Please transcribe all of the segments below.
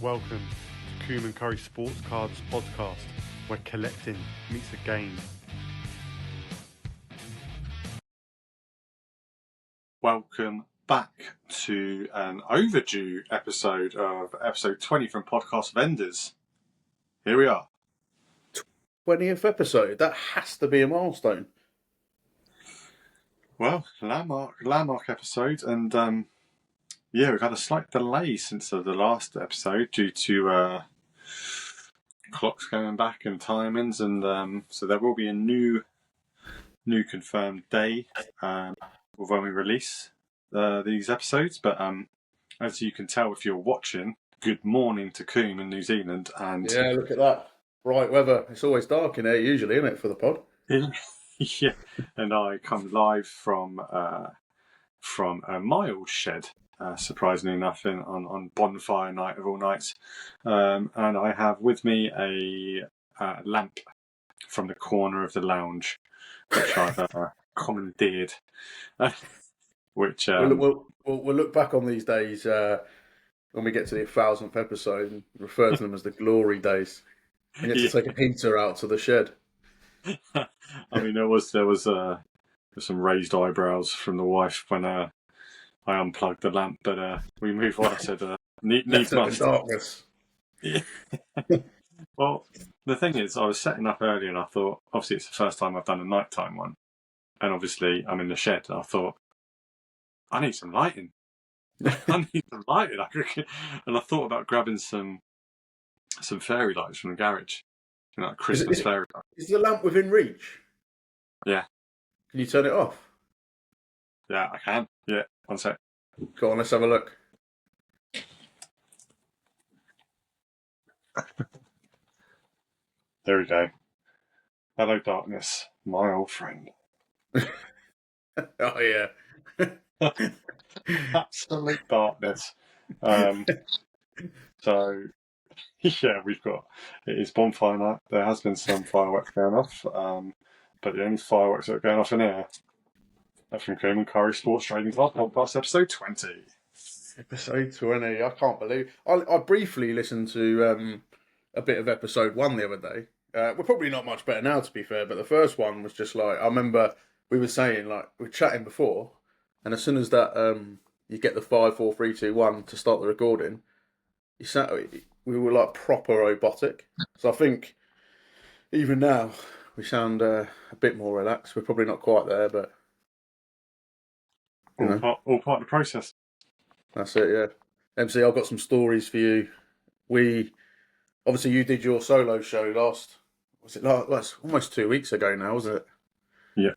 Welcome to Coombe and Curry Sports Cards podcast, where collecting meets a game. Welcome back to an overdue episode 20 from Podcast Vendors. Here we are. 20th episode. That has to be a milestone. Well, landmark episode, and we've had a slight delay since the last episode due to clocks going back and timings, and so there will be a new confirmed day of when we release these episodes. But as you can tell if you're watching, good morning to Coombe in New Zealand. And yeah, look at that. Bright weather. It's always dark in here usually, isn't it, for the pod? Yeah, and I come live from a mild shed, surprisingly enough, on Bonfire night of all nights, and I have with me a lamp from the corner of the lounge, which I've commandeered. Which we'll look back on these days when we get to the 1000th episode and refer to them as the glory days. You get to take a heater out to the shed. I mean, there was some raised eyebrows from the wife when I unplugged the lamp, but we move on. I said, needs must. Darkness. Yeah. Well, the thing is, I was setting up earlier, and I thought, obviously, it's the first time I've done a nighttime one, and obviously, I'm in the shed. And I thought, I need some lighting. And I thought about grabbing some fairy lights from the garage. Like Christmas fairy light. Is the lamp within reach? Yeah. Can you turn it off? Yeah, I can. Yeah, one sec. Go on, let's have a look. There we go. Hello, darkness, my old friend. Oh, yeah. Absolute darkness. So, yeah, it is Bonfire night. There has been some fireworks going off, but the only fireworks that are going off in here are from Coombe and Curry Sports Trading Club podcast episode 20. Episode 20. I can't believe. I briefly listened to a bit of episode 1 the other day. We're probably not much better now, to be fair, but the first one was just like, I remember we were saying, like, we were chatting before, and as soon as that you get the 5, 4, 3, 2, 1 to start the recording, we were like proper robotic. So I think even now we sound a bit more relaxed. We're probably not quite there, but all part of the process. That's it, yeah. MC, I've got some stories for you. Obviously you did your solo show last almost 2 weeks ago now, wasn't it? Yeah.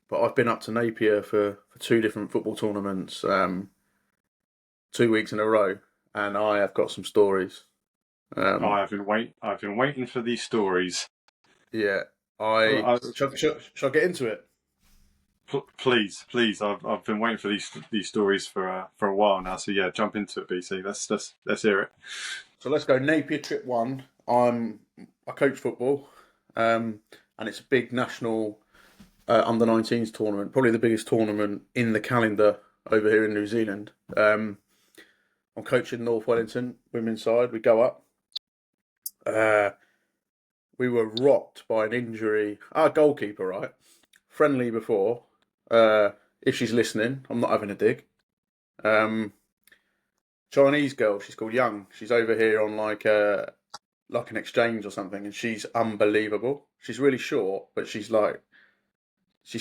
But I've been up to Napier for 2 different football tournaments, 2 weeks in a row, and I have got some stories. I've been waiting for these stories. Yeah. Shall I get into it? Please. I've been waiting for these stories for a while now. So yeah, jump into it, BC. Let's hear it. So let's go. Napier trip 1. I coach football, and it's a big national under 19s tournament. Probably the biggest tournament in the calendar over here in New Zealand. I'm coaching North Wellington women's side. We go up. We were rocked by an injury. Our goalkeeper, right? Friendly before. If she's listening, I'm not having a dig. Chinese girl, she's called Young. She's over here on like an exchange or something, and she's unbelievable. She's really short, but she's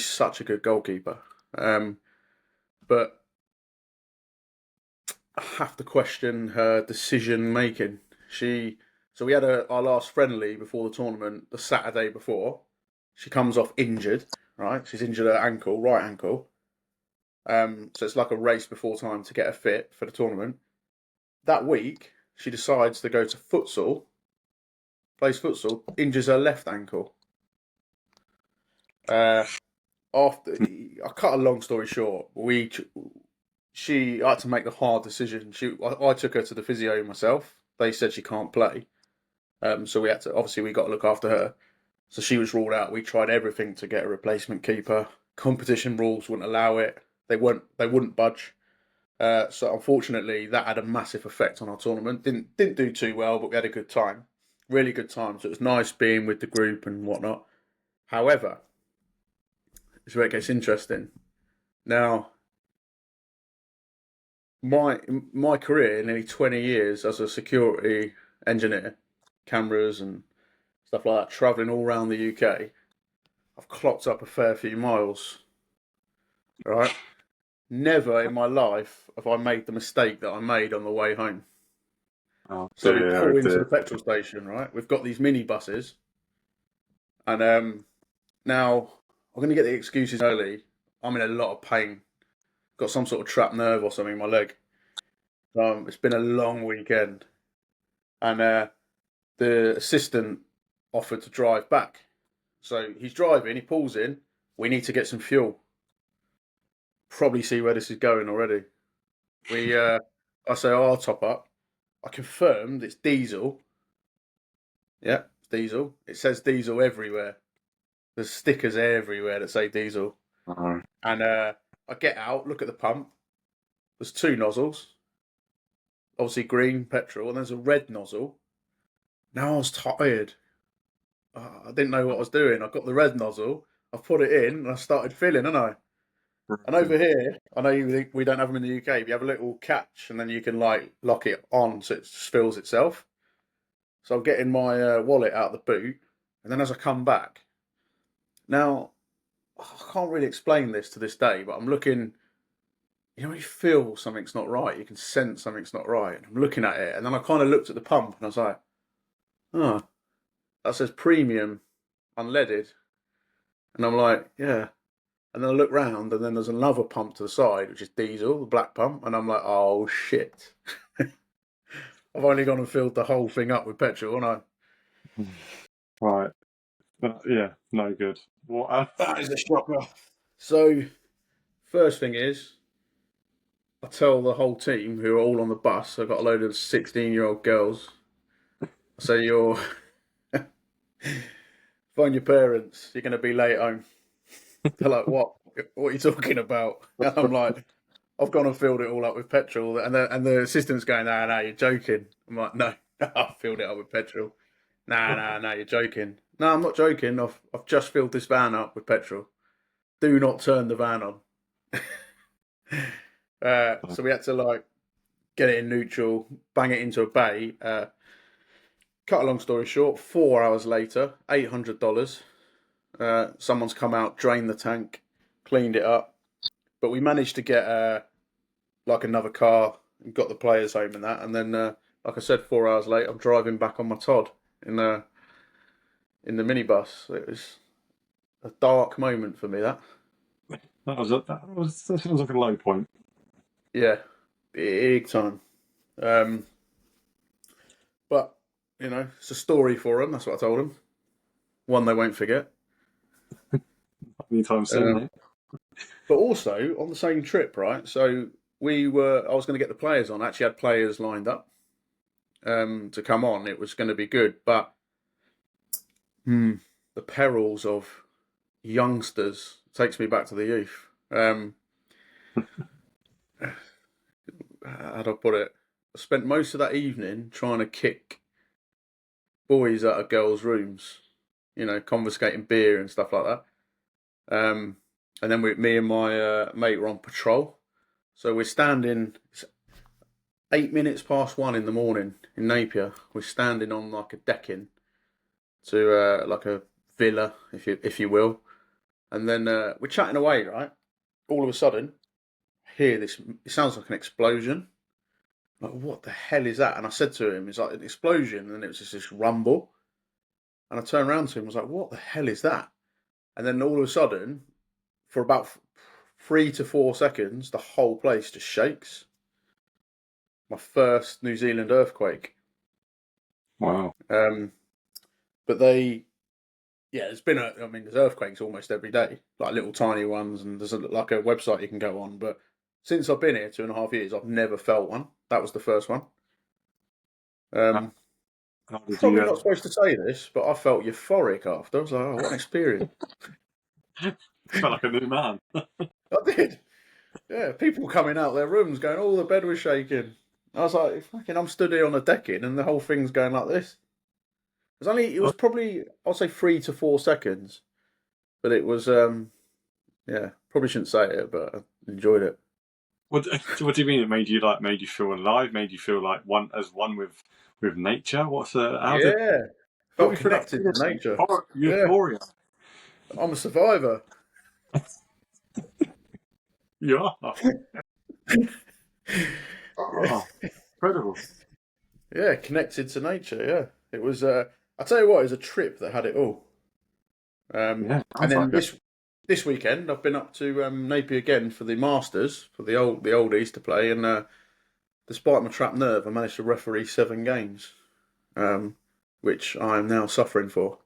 such a good goalkeeper. But I have to question her decision making. So we had our last friendly before the tournament the Saturday before. She comes off injured, right? She's injured her ankle, right ankle. So it's like a race before time to get her fit for the tournament. That week, she decides to go to futsal, plays futsal, injures her left ankle. I cut a long story short, I had to make the hard decision. I took her to the physio myself. They said she can't play. So we got to look after her. So she was ruled out. We tried everything to get a replacement keeper. Competition rules wouldn't allow it. They wouldn't budge. So unfortunately, that had a massive effect on our tournament. Didn't do too well, but we had a good time, really good time. So it was nice being with the group and whatnot. However, it's where it gets interesting. Now, my career, nearly 20 years as a security engineer, cameras and stuff like that, travelling all around the UK, I've clocked up a fair few miles. Right? Never in my life have I made the mistake that I made on the way home. Oh So we dear, oh pull into the dear. petrol station, right? We've got these mini buses, and now I'm going to get the excuses early. I'm in a lot of pain. Got some sort of trapped nerve or something in my leg. It's been a long weekend, and the assistant offered to drive back. So he's driving. He pulls in. We need to get some fuel. Probably see where this is going already. I say, oh, I'll top up. I confirmed it's diesel. Yeah, it's diesel. It says diesel everywhere. There's stickers everywhere that say diesel. Oh. And I get out, look at the pump. There's two nozzles. Obviously green petrol, and there's a red nozzle. Now I was tired. I didn't know what I was doing. I got the red nozzle. I put it in, and I started filling, didn't I? And over here, I know we don't have them in the UK, but you have a little catch, and then you can like lock it on so it just fills itself. So I'm getting my wallet out of the boot, and then as I come back, now I can't really explain this to this day, but I'm looking. You know, when you feel something's not right, you can sense something's not right. I'm looking at it, and then I kind of looked at the pump, and I was like, "Oh, that says premium, unleaded," and I'm like, "Yeah." And then I look round, and then there's another pump to the side, which is diesel, the black pump, and I'm like, "Oh shit!" I've only gone and filled the whole thing up with petrol, haven't I? Right. Yeah, no good. What? That is a shocker. So, first thing is, I tell the whole team who are all on the bus, I've got a load of 16-year-old girls, I say, you're, phone your parents, you're going to be late home. They're like, what? What are you talking about? And I'm like, I've gone and filled it all up with petrol. And the assistant's going, no, you're joking. I'm like, no, I've filled it up with petrol. No, you're joking. No, I'm not joking. I've just filled this van up with petrol. Do not turn the van on. So we had to like get it in neutral, bang it into a bay. Cut a long story short, 4 hours later, $800. Someone's come out, drained the tank, cleaned it up. But we managed to get like another car and got the players home and that. And then, like I said, 4 hours later, I'm driving back on my Todd in the minibus. It was a dark moment for me. That That sounds like a low point. yeah, big time. But you know, it's a story for them. That's what I told them. One they won't forget. Anytime soon, mate. But also on the same trip, right? So I was going to get the players on. I actually had players lined up to come on. It was going to be good, but the perils of youngsters takes me back to the youth. How do I put it? I spent most of that evening trying to kick boys out of girls' rooms, you know, confiscating beer and stuff like that. And then me and my mate were on patrol. So we're standing, it's 8 minutes past 1 in the morning in Napier. We're standing on like a decking to like a villa, if you will. And then we're chatting away, right? All of a sudden, hear this, it sounds like an explosion. Like, what the hell is that? And I said to him, it's like an explosion, and it was just this rumble. And I turned around to him, and was like, what the hell is that? And then all of a sudden, for about 3 to 4 seconds, the whole place just shakes. My first New Zealand earthquake. Wow. But there's been there's earthquakes almost every day, like little tiny ones, and there's like a website you can go on. But since I've been here 2.5 years, I've never felt one. That was the first one. How did Probably you? not supposed to say this, but I felt euphoric after. I was like, oh, what an experience. Felt like a new man. I did. Yeah, people coming out their rooms going, "Oh, the bed was shaking." I was like, "Fucking, I'm stood here on a decking, and the whole thing's going like this." It was probably, I'll say 3 to 4 seconds, but it was, yeah, probably shouldn't say it, but I enjoyed it. What do you mean? It made you feel alive, made you feel like one with nature. What's how did Yeah, talk felt me through that connected to feeling? nature. Yeah, Euphoria. I'm a survivor. You are. Yeah, Oh, incredible. yeah, connected to nature. Yeah, it was. I tell you what, it was a trip that had it all. Yeah, And sounds then like it. this weekend, I've been up to Napier again for the Masters for the oldies to play, and despite my trapped nerve, I managed to referee 7 games, which I am now suffering for.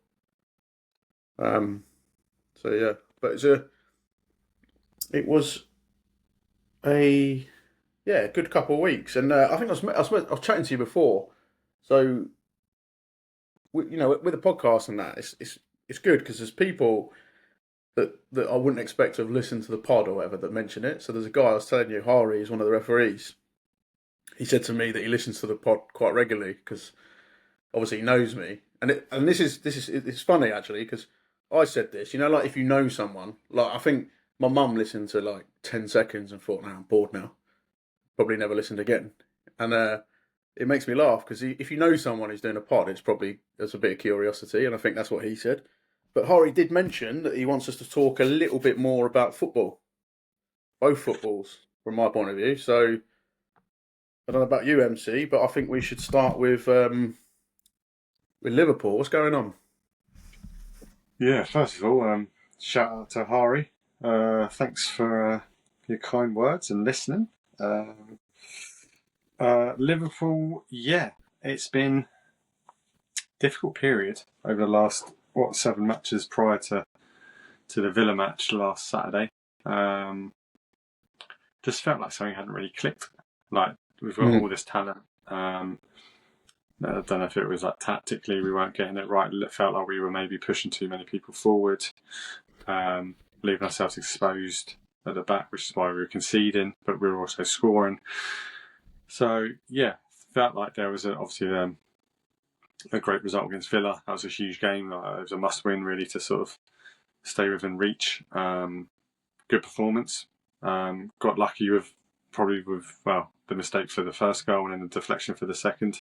So yeah, but it was a yeah good couple of weeks, and I think I was chatting to you before. So with the podcast and that, it's good because there's people that I wouldn't expect to have listened to the pod or whatever that mention it. So there's a guy I was telling you, Hari, is one of the referees. He said to me that he listens to the pod quite regularly because obviously he knows me, and it's funny actually because I said this, like if you know someone, like I think my mum listened to like 10 seconds and thought, "Now I'm bored now," probably never listened again, and it makes me laugh because if you know someone who's doing a pod, there's a bit of curiosity, and I think that's what he said. But Hari did mention that he wants us to talk a little bit more about football, both footballs, from my point of view. So I don't know about you, MC, but I think we should start with Liverpool. What's going on? Yeah, first of all, shout out to Hari. Thanks for your kind words and listening. Liverpool, yeah, it's been a difficult period over the last 7 matches prior to the Villa match last Saturday. Just felt like something hadn't really clicked. Like we've got all this talent. I don't know if it was like tactically we weren't getting it right. It felt like we were maybe pushing too many people forward, leaving ourselves exposed at the back, which is why we were conceding, but we were also scoring. So yeah, felt like there was obviously a great result against Villa. That was a huge game. It was a must-win really to sort of stay within reach. Good performance. Got lucky with the mistake for the first goal and then the deflection for the second.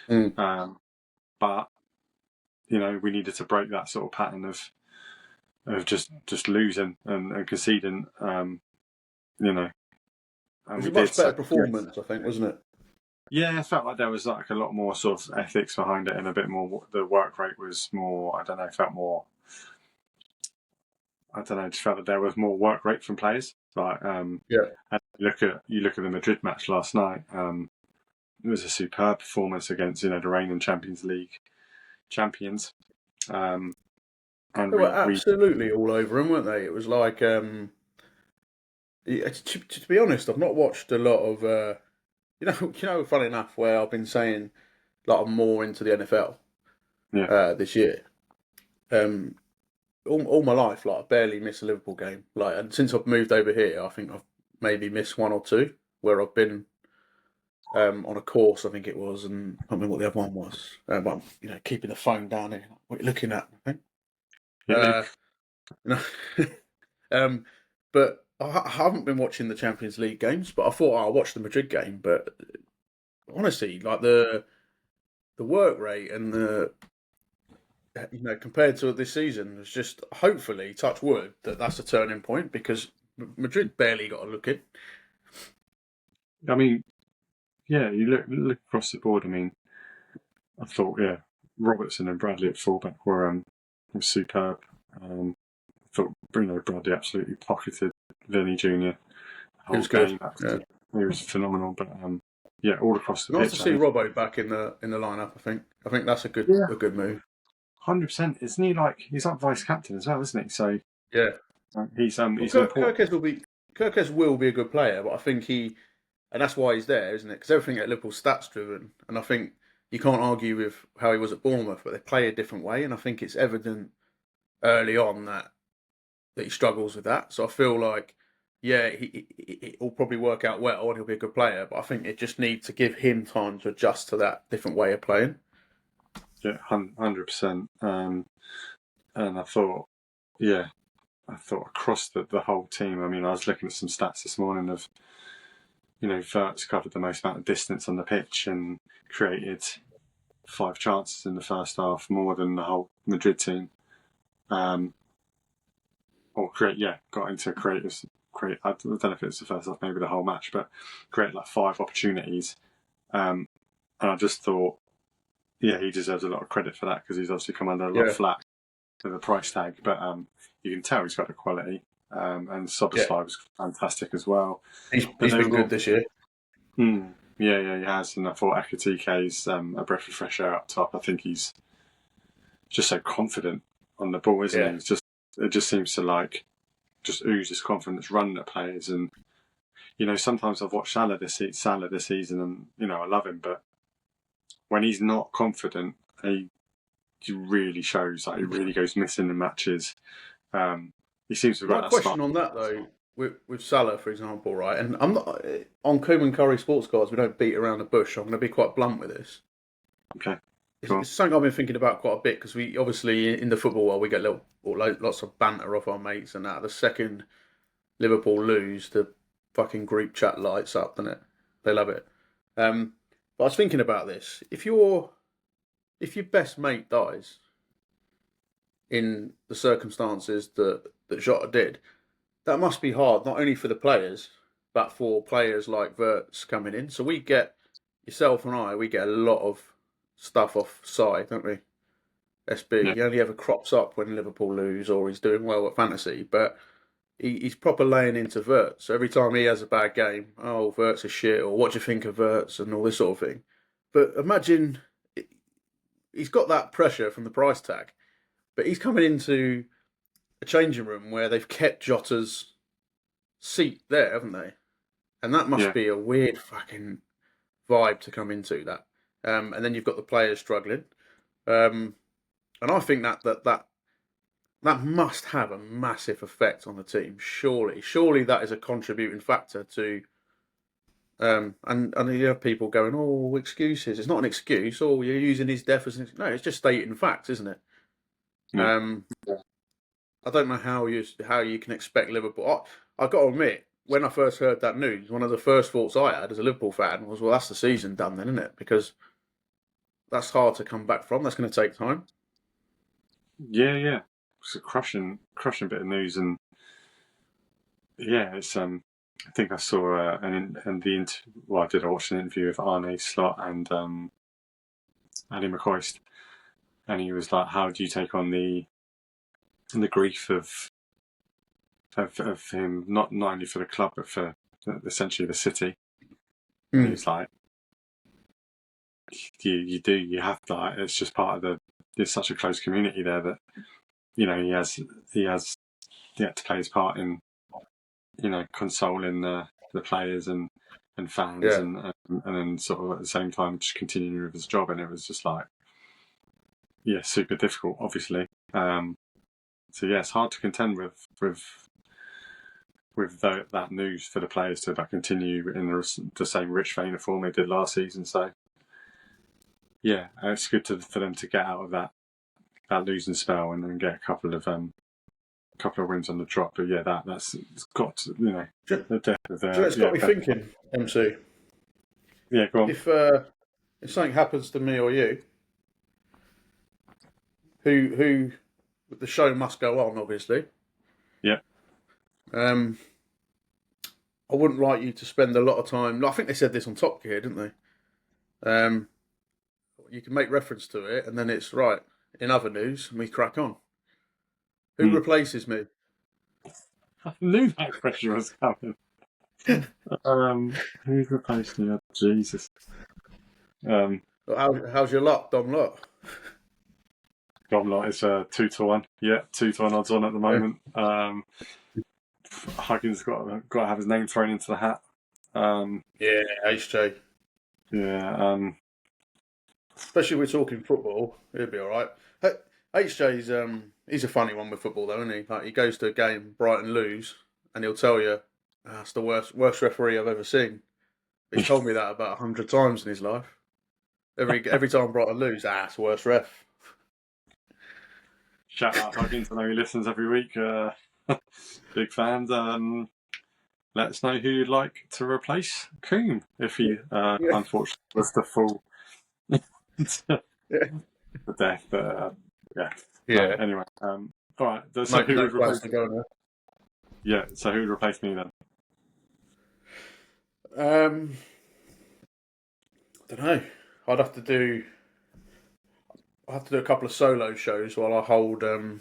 But we needed to break that sort of pattern of just losing and conceding. And it was a much better performance, I think, wasn't it? Yeah, it felt like there was like a lot more sort of ethics behind it, and a bit more. The work rate was more. I don't know. Felt more. I don't know. Just felt that there was more work rate from players. Like, yeah. And you look at the Madrid match last night. It was a superb performance against the reigning Champions League champions. And they were absolutely all over him, weren't they? It was like, to be honest, I've not watched a lot of. Funny enough, where I've been saying like I'm more into the NFL this year. All my life, like I barely miss a Liverpool game. Like, and since I've moved over here, I think I've maybe missed one or two where I've been on a course, I think it was, and I can't remember what the other one was. But keeping the phone down here, what are you looking at? I think. But I haven't been watching the Champions League games. But I thought I'll watch the Madrid game. But honestly, like the work rate and the compared to this season, it's just hopefully touch wood that's a turning point because Madrid barely got a look in. I mean, yeah, you look across the board. I mean, I thought Robertson and Bradley at fullback were superb. I thought Bradley absolutely pocketed Vinny Jr. He was good. He was phenomenal. But all across the pitch. Nice to see Robbo back in the lineup. I think that's a good move. 100%. Isn't he he's like vice captain as well, isn't he? So yeah, he's Kirkes will be a good player, but I think and that's why he's there, isn't it? Because everything at Liverpool's stats driven, and I think you can't argue with how he was at Bournemouth, but they play a different way, and I think it's evident early on that he struggles with that. So I feel like yeah, it'll probably work out well and he'll be a good player. But I think it just needs to give him time to adjust to that different way of playing. Yeah, 100%. And I thought, across the whole team. I mean, I was looking at some stats this morning of, Verts covered the most amount of distance on the pitch and created 5 chances in the first half, more than the whole Madrid team. Got into I don't know if it was the first half, maybe the whole match, but created like 5 opportunities. And I just thought, he deserves a lot of credit for that, because he's obviously come under a lot of flack with the price tag. But you can tell he's got the quality. And Soboslai was fantastic as well. He's been good this year. Yeah, he has. And I thought Ekitike's a breath of fresh air up top. I think he's just so confident on the ball, isn't he? It just seems to just oozes confidence running at players. And sometimes I've watched Salah this season, and I love him, but when he's not confident, he really shows. He really goes missing in matches. He seems to have got My that question spark. on that though, with Salah, for example, right? And I'm not on Koeman Curry Sports Cards. We don't beat around the bush. I'm going to be quite blunt with this. Okay. It's something I've been thinking about quite a bit, because we obviously in the football world we get lots of banter off our mates and that. The second Liverpool lose, the fucking group chat lights up, doesn't it? They love it. But I was thinking about this. If your best mate dies in the circumstances that Jota did, that must be hard, not only for the players, but for players like Verts coming in. So we get, yourself and I, we get a lot of stuff off side, don't we? SB. He only ever crops up when Liverpool lose or he's doing well at fantasy, but he's proper laying into Verts. So every time he has a bad game, oh, Verts is shit, or what do you think of Verts, and all this sort of thing. But imagine he's got that pressure from the price tag, but he's coming into a changing room where they've kept Jota's seat there, haven't they? And that must be a weird fucking vibe to come into that. And then you've got the players struggling. And I think that must have a massive effect on the team. Surely that is a contributing factor to. And you have people going, oh, excuses. It's not an excuse. Oh, you're using his death as an excuse. No, it's just stating facts, isn't it? I don't know how you can expect Liverpool. I got to admit, when I first heard that news, one of the first thoughts I had as a Liverpool fan was, well, that's the season done then, isn't it? Because that's hard to come back from. That's going to take time. Yeah. It's a crushing bit of news, and it's. I think I saw I watched an interview with Arne Slot and Andy McCoist, and he was like, "How do you take on the grief of him, not only for the club but for essentially the city?" And he's like, you have to. Like, it's just part of there's such a close community there that he had to play his part in consoling the players and fans and then sort of at the same time just continuing with his job, and it was just like super difficult, obviously. So it's hard to contend with that news for the players to continue in the same rich vein of form they did last season. So it's good for them to get out of that losing spell and then get a couple of wins on the trot. But it's got to, the depth of it's got me thinking, MC. Yeah, go on. If something happens to me or you, who the show must go on, obviously. Yeah. I wouldn't like you to spend a lot of time. I think they said this on Top Gear, didn't they? You can make reference to it, and then it's right. In other news, we crack on. Who replaces me? I knew that question was coming. Who's replaced me? Oh, Jesus. How's your luck, Dom Lot? Dom Lot is 2-1. Yeah, 2-1 odds on at the moment. Huggins got to have his name thrown into the hat. HJ. Yeah. Especially if we're talking football, he'll be all right. HJ's he's a funny one with football though, isn't he? Like, he goes to a game, Brighton lose, and he'll tell you That's the worst referee I've ever seen. He's told me that about 100 times in his life. Every time Brighton lose, it's the worst ref. Shout out Huggins, I know he listens every week. Big fans. Let us know who you'd like to replace Coombe if he unfortunately was to fall to death. Yeah. No, anyway, all right. So who would replace me? Yeah. So who would replace me then? I don't know. I'd have to do a couple of solo shows while I hold a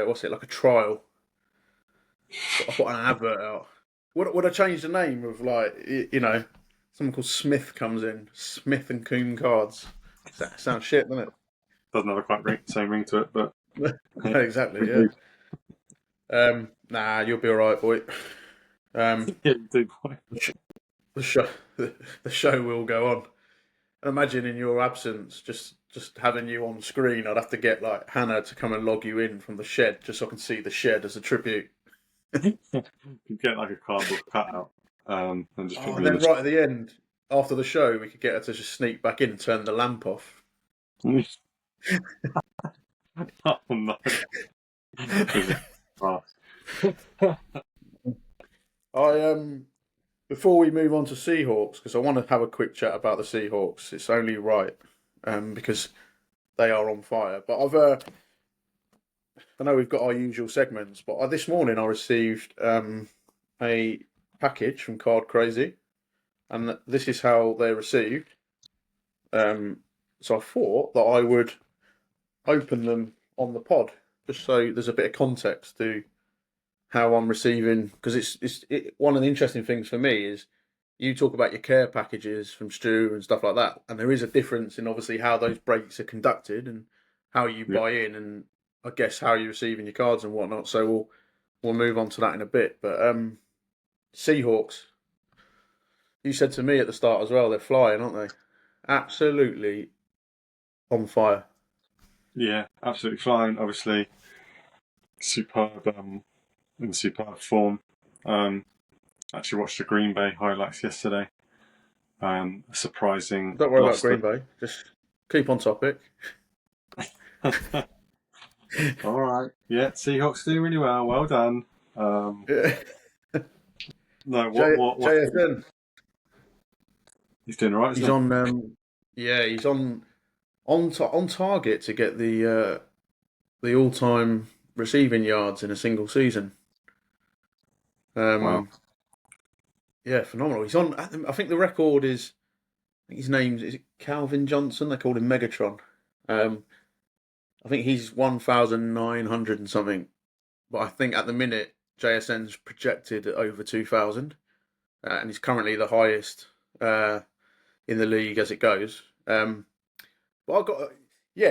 what's it, like a trial. I put an advert out. Would I change the name of, like, someone called Smith comes in, Smith and Coombe cards? That sounds shit, doesn't it? Doesn't have a quite same ring to it, but no, exactly. Yeah. Nah, you'll be all right, boy. Yeah, you do, boy. The show will go on. And imagine in your absence, just having you on screen, I'd have to get like Hannah to come and log you in from the shed, just so I can see the shed as a tribute. You get like a cardboard cutout, and just put me then in right at the end, after the show, we could get her to just sneak back in and turn the lamp off. Oh no! Before we move on to Seahawks, because I want to have a quick chat about the Seahawks. It's only right, because they are on fire. But I know we've got our usual segments, but this morning I received a package from Card Crazy, and this is how they're received. So I thought that I would open them on the pod, just so there's a bit of context to how I'm receiving, because one of the interesting things for me is you talk about your care packages from Stu and stuff like that, and there is a difference in obviously how those breaks are conducted and how you buy in, and I guess how you're receiving your cards and whatnot. So we'll move on to that in a bit. But Seahawks, you said to me at the start as well, they're flying, aren't they? Absolutely on fire. Yeah, absolutely flying. Obviously, superb in superb form. Actually watched the Green Bay highlights yesterday. Surprising. Don't worry about Green Bay. Just keep on topic. All right. Yeah, Seahawks do really well. Well done. No, what? JSN. He's doing all right. He's on. He's on target to get the all-time receiving yards in a single season. Wow. Yeah, phenomenal. He's on. I think the record is. I think his name is it Calvin Johnson. They called him Megatron. I think he's 1,900 and something. But I think at the minute JSN's projected at over 2,000, and he's currently the highest in the league as it goes. But I've got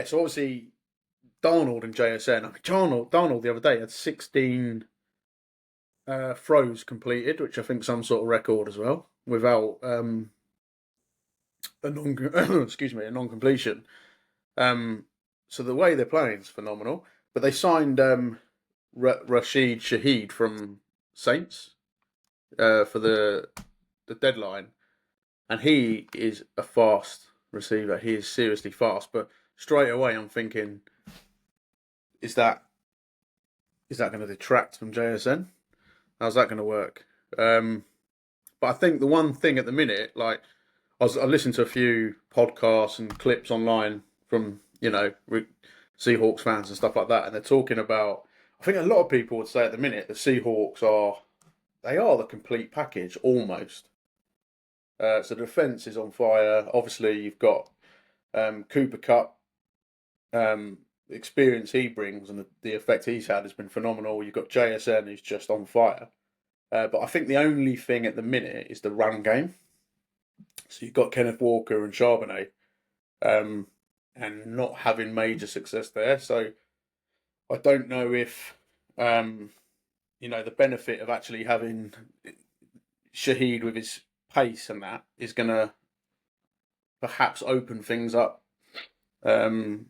so obviously Darnold and JSN. I mean, Darnold the other day had 16 throws completed, which I think is some sort of record as well, without a non-completion. So the way they're playing is phenomenal. But they signed Rashid Shaheed from Saints for the deadline, and he is a fast receiver. He is seriously fast. But straight away, I'm thinking, is that going to detract from JSN? How's that going to work? But I think the one thing at the minute, like I listened to a few podcasts and clips online from Seahawks fans and stuff like that, and they're talking about. I think a lot of people would say at the minute the Seahawks are the complete package almost. So the defense is on fire. Obviously, you've got Cooper Kupp. The experience he brings and the effect he's had has been phenomenal. You've got JSN who's just on fire. But I think the only thing at the minute is the run game. So you've got Kenneth Walker and Charbonnet, and not having major success there. So I don't know if, the benefit of actually having Shaheed with his pace and that is going to perhaps open things up on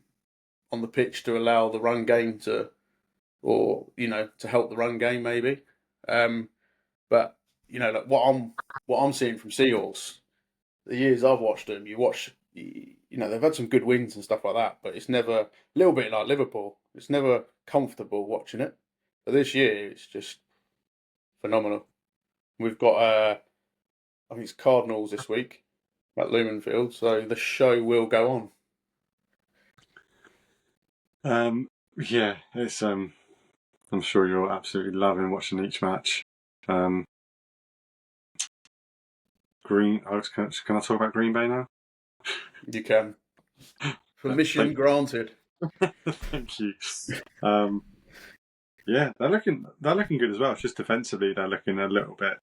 the pitch to allow the run game to help the run game maybe. But you know, like what I'm seeing from Seahawks, the years I've watched them, you know, they've had some good wins and stuff like that, but it's never a little bit like Liverpool. It's never comfortable watching it. But this year, it's just phenomenal. We've got, I think it's Cardinals this week at Lumenfield, so the show will go on. Yeah, it's I'm sure you're absolutely loving watching each match. Can I talk about Green Bay now? You can. Permission granted. Thank you. Yeah, they're looking good as well. It's just defensively they're looking a little bit.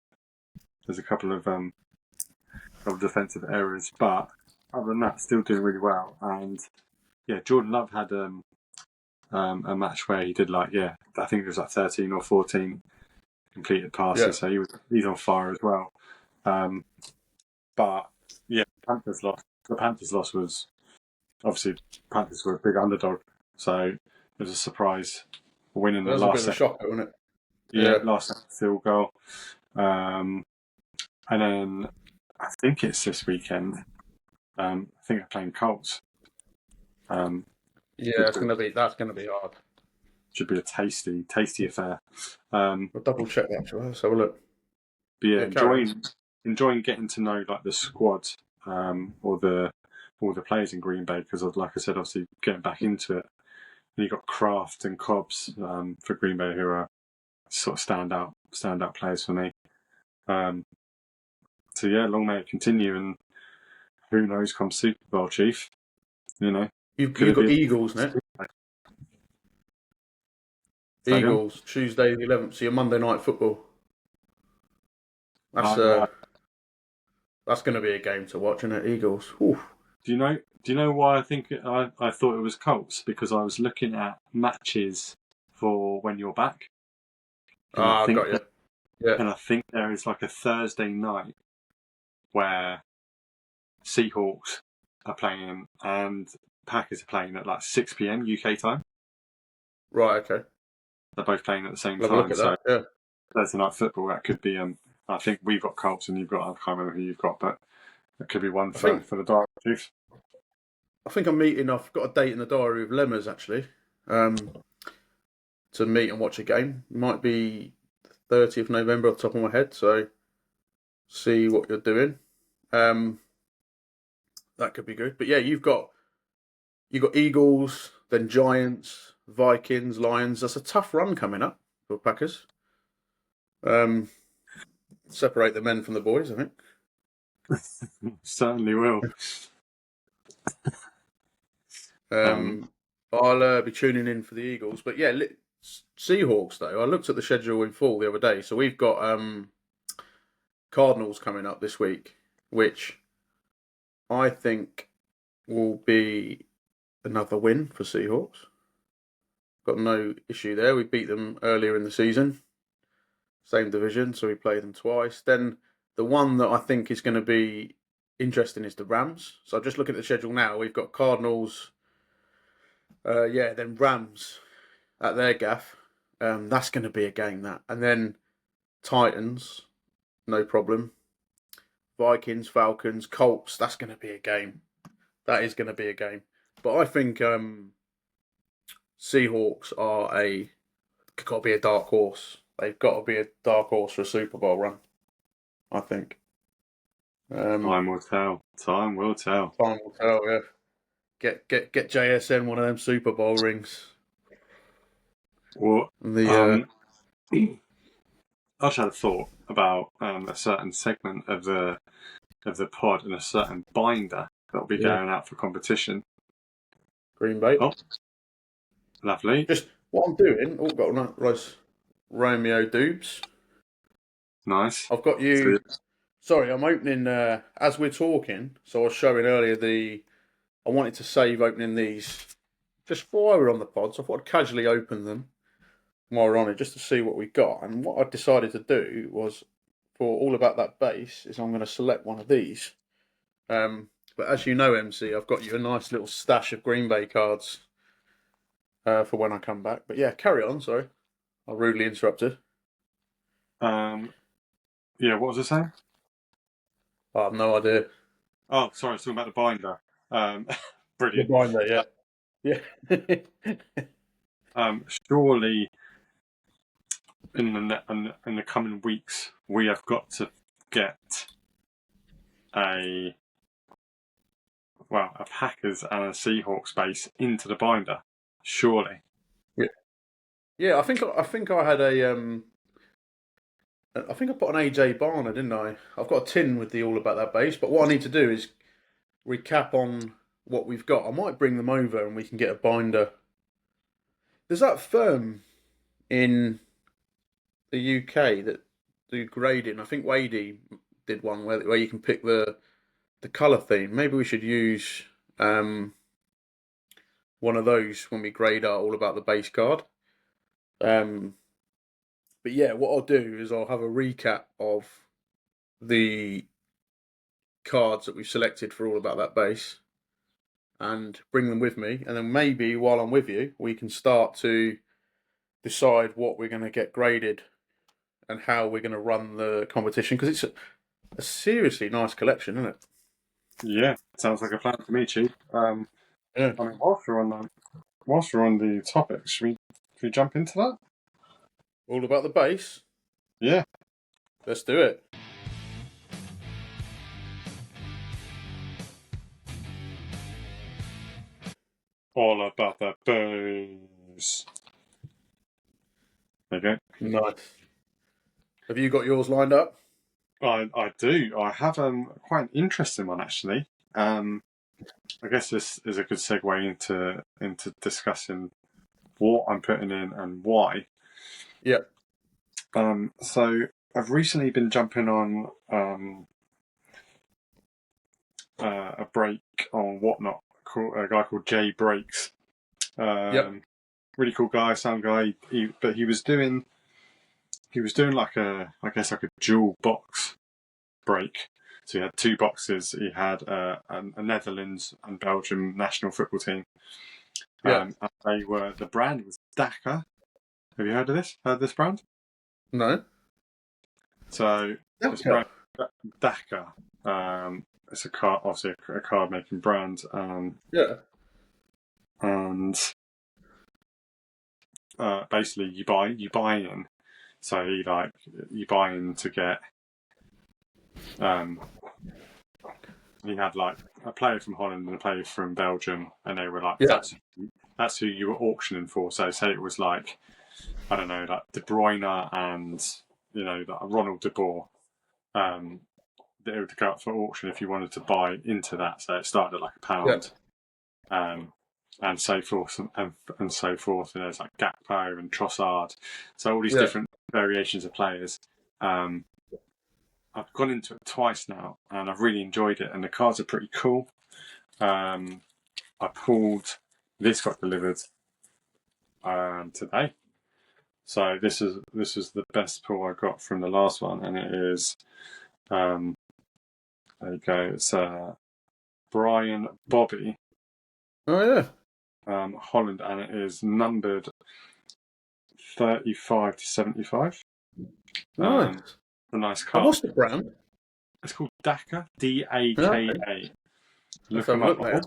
There's a couple of defensive errors, but other than that, still doing really well. And yeah, Jordan Love had a match where he did I think it was like 13 or 14 completed passes. Yeah. So he's on fire as well. But yeah, the Panthers loss was obviously Panthers were a big underdog, so it was a surprise winning the last. That was a bit of a shocker, wasn't it? Yeah, last field goal. And then I think it's this weekend. I think they're playing Colts. That's gonna be hard. Should be a tasty affair. We'll double check that. Let's have a look. But yeah, enjoying getting to know like the squad, or all the players in Green Bay, because like I said, obviously getting back into it. And you've got Kraft and Cobbs for Green Bay, who are sort of standout players for me. So yeah, long may it continue, and who knows, come Super Bowl, Chief. You know, you've got Eagles, Nick. Eagles, Tuesday the 11th. So your Monday Night Football. That's going to be a game to watch, isn't it? Eagles. Whew. Do you know why I think I thought it was Colts? Because I was looking at matches for when you're back. Got you. Yeah. And I think there is like a Thursday night where Seahawks are playing and Packers are playing at like 6 p.m. UK time. Right. Okay. They're both playing at the same time. Look at that. Yeah. Thursday night football. That could be. I think we've got Colts and you've got. I can't remember who you've got, but it could be one for the Dark Chiefs. I think I've got a date in the diary with Lemmers actually, to meet and watch a game. It might be 30th November off the top of my head, so see what you're doing. That could be good. But yeah, you've got Eagles, then Giants, Vikings, Lions. That's a tough run coming up for Packers. Separate the men from the boys, I think. Certainly will. I'll be tuning in for the Eagles. But yeah, Seahawks, though. I looked at the schedule in full the other day. So we've got Cardinals coming up this week, which I think will be another win for Seahawks. Got no issue there. We beat them earlier in the season. Same division, so we played them twice. Then the one that I think is going to be interesting is the Rams. So I'm just looking at the schedule now. We've got Cardinals, then Rams at their gaff. That's going to be a game, that. And then Titans, no problem. Vikings, Falcons, Colts, that's going to be a game. That is going to be a game. But I think Seahawks are got to be a dark horse. They've got to be a dark horse for a Super Bowl run, I think. Time will tell. Time will tell, yeah. Get JSN one of them Super Bowl rings. Well, I just had a thought about a certain segment of the pod and a certain binder that'll be going out for competition. Green Bay. Oh, lovely. Just what I'm doing. Oh, got a nice Romeo Dubes. Nice. I've got you. Sorry, I'm opening as we're talking. So I was showing earlier I wanted to save opening these just while we're on the pod. So I thought I'd casually open them while we're on it just to see what we got. And what I decided to do was, for All About That Bass, is I'm going to select one of these. But as you know, MC, I've got you a nice little stash of Green Bay cards for when I come back. But yeah, carry on. Sorry, I rudely interrupted. Yeah, what was I saying? I have no idea. Oh, sorry, I was talking about the binder. The Brilliant. binder, yeah. Surely in the coming weeks we have got to get a Packers and a Seahawks base into the binder. Surely. Yeah, I think I had I think I put an AJ Barner, didn't I? I've got a tin with the All About That base, but what I need to do is recap on what we've got. I might bring them over and we can get a binder. There's that firm in the UK that do grading. I think Wadey did one where you can pick the colour theme. Maybe we should use one of those when we grade our All About the Base card. But yeah, what I'll do is I'll have a recap of the cards that we've selected for All About That base and bring them with me. And then maybe while I'm with you, we can start to decide what we're going to get graded and how we're going to run the competition, because it's a seriously nice collection, isn't it? Yeah, sounds like a plan to me, Chief. Yeah. I mean, whilst we're on the topic, should we jump into that? All About the base? Yeah. Let's do it. All about the base. There you go. Nice. Have you got yours lined up? I do. I have quite an interesting one actually. I guess this is a good segue into discussing what I'm putting in and why. Yeah. So I've recently been jumping on a break on Whatnot, a guy called Jay Breaks. Really cool guy, sound guy. But he was doing like a dual box break. So he had two boxes. He had a Netherlands and Belgium national football team. And the brand was Dakar. Have you heard of this? Heard of this brand? No. So this brand, Dakar. It's a card making brand. And basically you buy in. So you buy in to get. He had like a player from Holland and a player from Belgium, and they were like, that's who you were auctioning for. So say it was like, I don't know, like De Bruyne and like Ronald de Boer. They would go up for auction if you wanted to buy into that. So it started at like £1, and so forth and so forth. And there's like Gakpo and Trossard. So all these different variations of players. I've gone into it twice now, and I've really enjoyed it. And the cards are pretty cool. I pulled this, got delivered today. So this is the best pull I got from the last one, and it is there you go. It's Brian Bobby. Oh yeah. Holland, and it is numbered 35 to 75. Nice. A nice card. What's the brand? It's called Dakar, Daka. Look them up. I've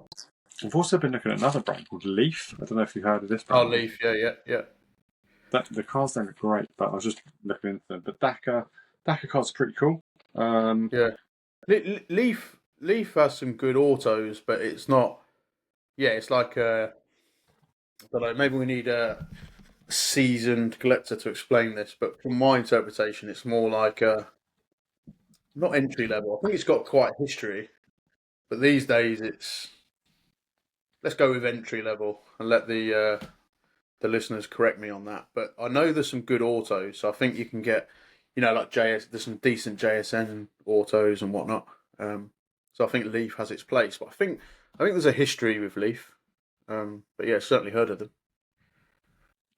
also been looking at another brand called Leaf. I don't know if you've heard of this brand. Oh, Leaf, yeah. The cards don't look great, but I was just looking into them. But Dakar cards are pretty cool. Leaf has some good autos, but it's not. Yeah, it's like I don't know. Maybe we need a seasoned collector to explain this, but from my interpretation, it's more like not entry level. I think it's got quite a history, but these days it's. Let's go with entry level and let the listeners correct me on that. But I know there's some good autos, so I think you can get, like there's some decent JSN autos and whatnot. So I think Leaf has its place, but I think there's a history with Leaf. But yeah, certainly heard of them.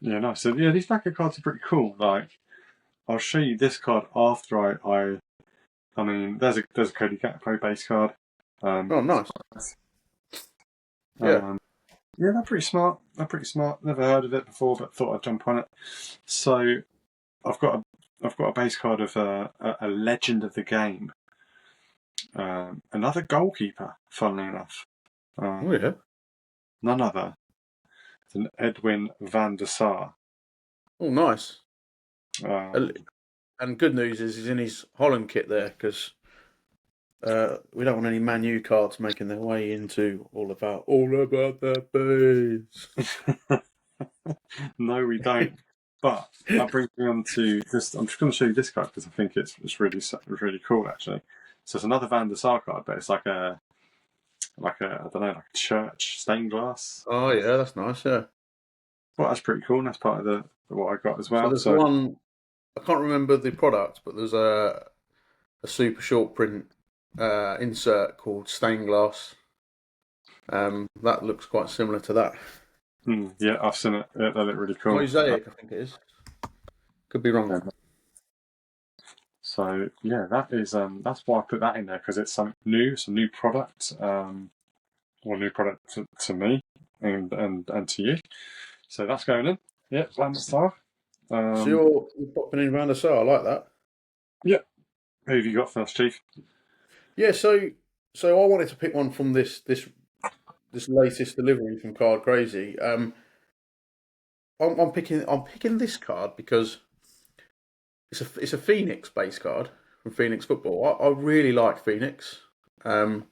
Yeah, nice. So yeah, these backer cards are pretty cool. Like, I'll show you this card after I mean, there's a Cody Gakpo base card. Oh, nice. Yeah, they're pretty smart. Never heard of it before, but thought I'd jump on it. So I've got I've got a base card of a legend of the game. Another goalkeeper, funnily enough. Oh yeah. None other than Edwin van der Sar. Oh, nice. Um, And good news is he's in his Holland kit there because we don't want any Man U cards making their way into all about that base. no, we don't. But that brings me on to just. I'm just going to show you this card because I think it's really cool actually. So it's another Van der Sar card, but it's like a I don't know, like a church stained glass. Oh yeah, that's nice. Yeah. Well, that's pretty cool. And that's part of the what I got as So well. there's one. I can't remember the product, but there's a super short print insert called stained glass. That looks quite similar to that. Yeah, I've seen it. Yeah, they look really cool. Mosaic, I think it is. Could be wrong. So yeah, that's why I put that in there because it's some new product, or new product to me and to you. So that's going in. Yeah, Van der Sar. So you're popping in Van der Sar. I like that. Yeah. Who have you got first, Chief? Yeah. So I wanted to pick one from this latest delivery from Card Crazy. I'm picking this card because it's a Phoenix base card from Phoenix Football. I really like Phoenix, and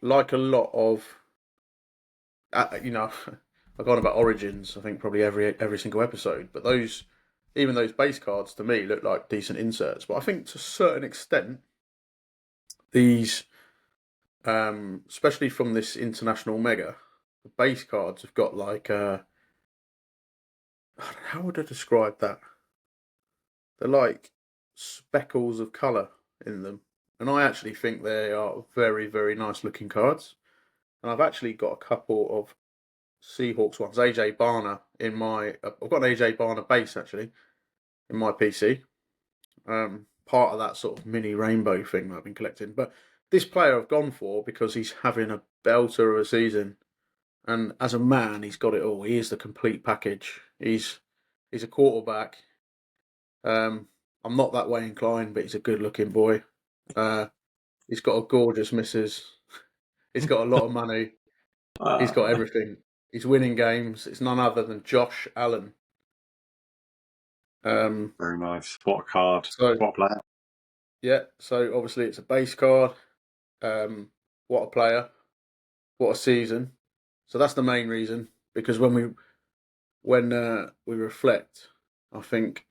like a lot of, I've gone about Origins. I think probably every single episode, but even those base cards to me look like decent inserts. But I think to a certain extent, these, especially from this international mega, the base cards have got like how would I describe that? They're like speckles of colour in them. And I actually think they are very, very nice looking cards. And I've actually got a couple of Seahawks ones. AJ Barner in my... I've got an AJ Barner base, actually, in my PC. Part of that sort of mini rainbow thing that I've been collecting. But this player I've gone for because he's having a belter of a season. And as a man, he's got it all. He is the complete package. He's a quarterback. I'm not that way inclined, but he's a good-looking boy. He's got a gorgeous missus. He's got a lot of money. He's got everything. He's winning games. It's none other than Josh Allen. Very nice. What a card. So, what a player. Yeah, so obviously it's a base card. What a player. What a season. So that's the main reason. Because when we reflect, I think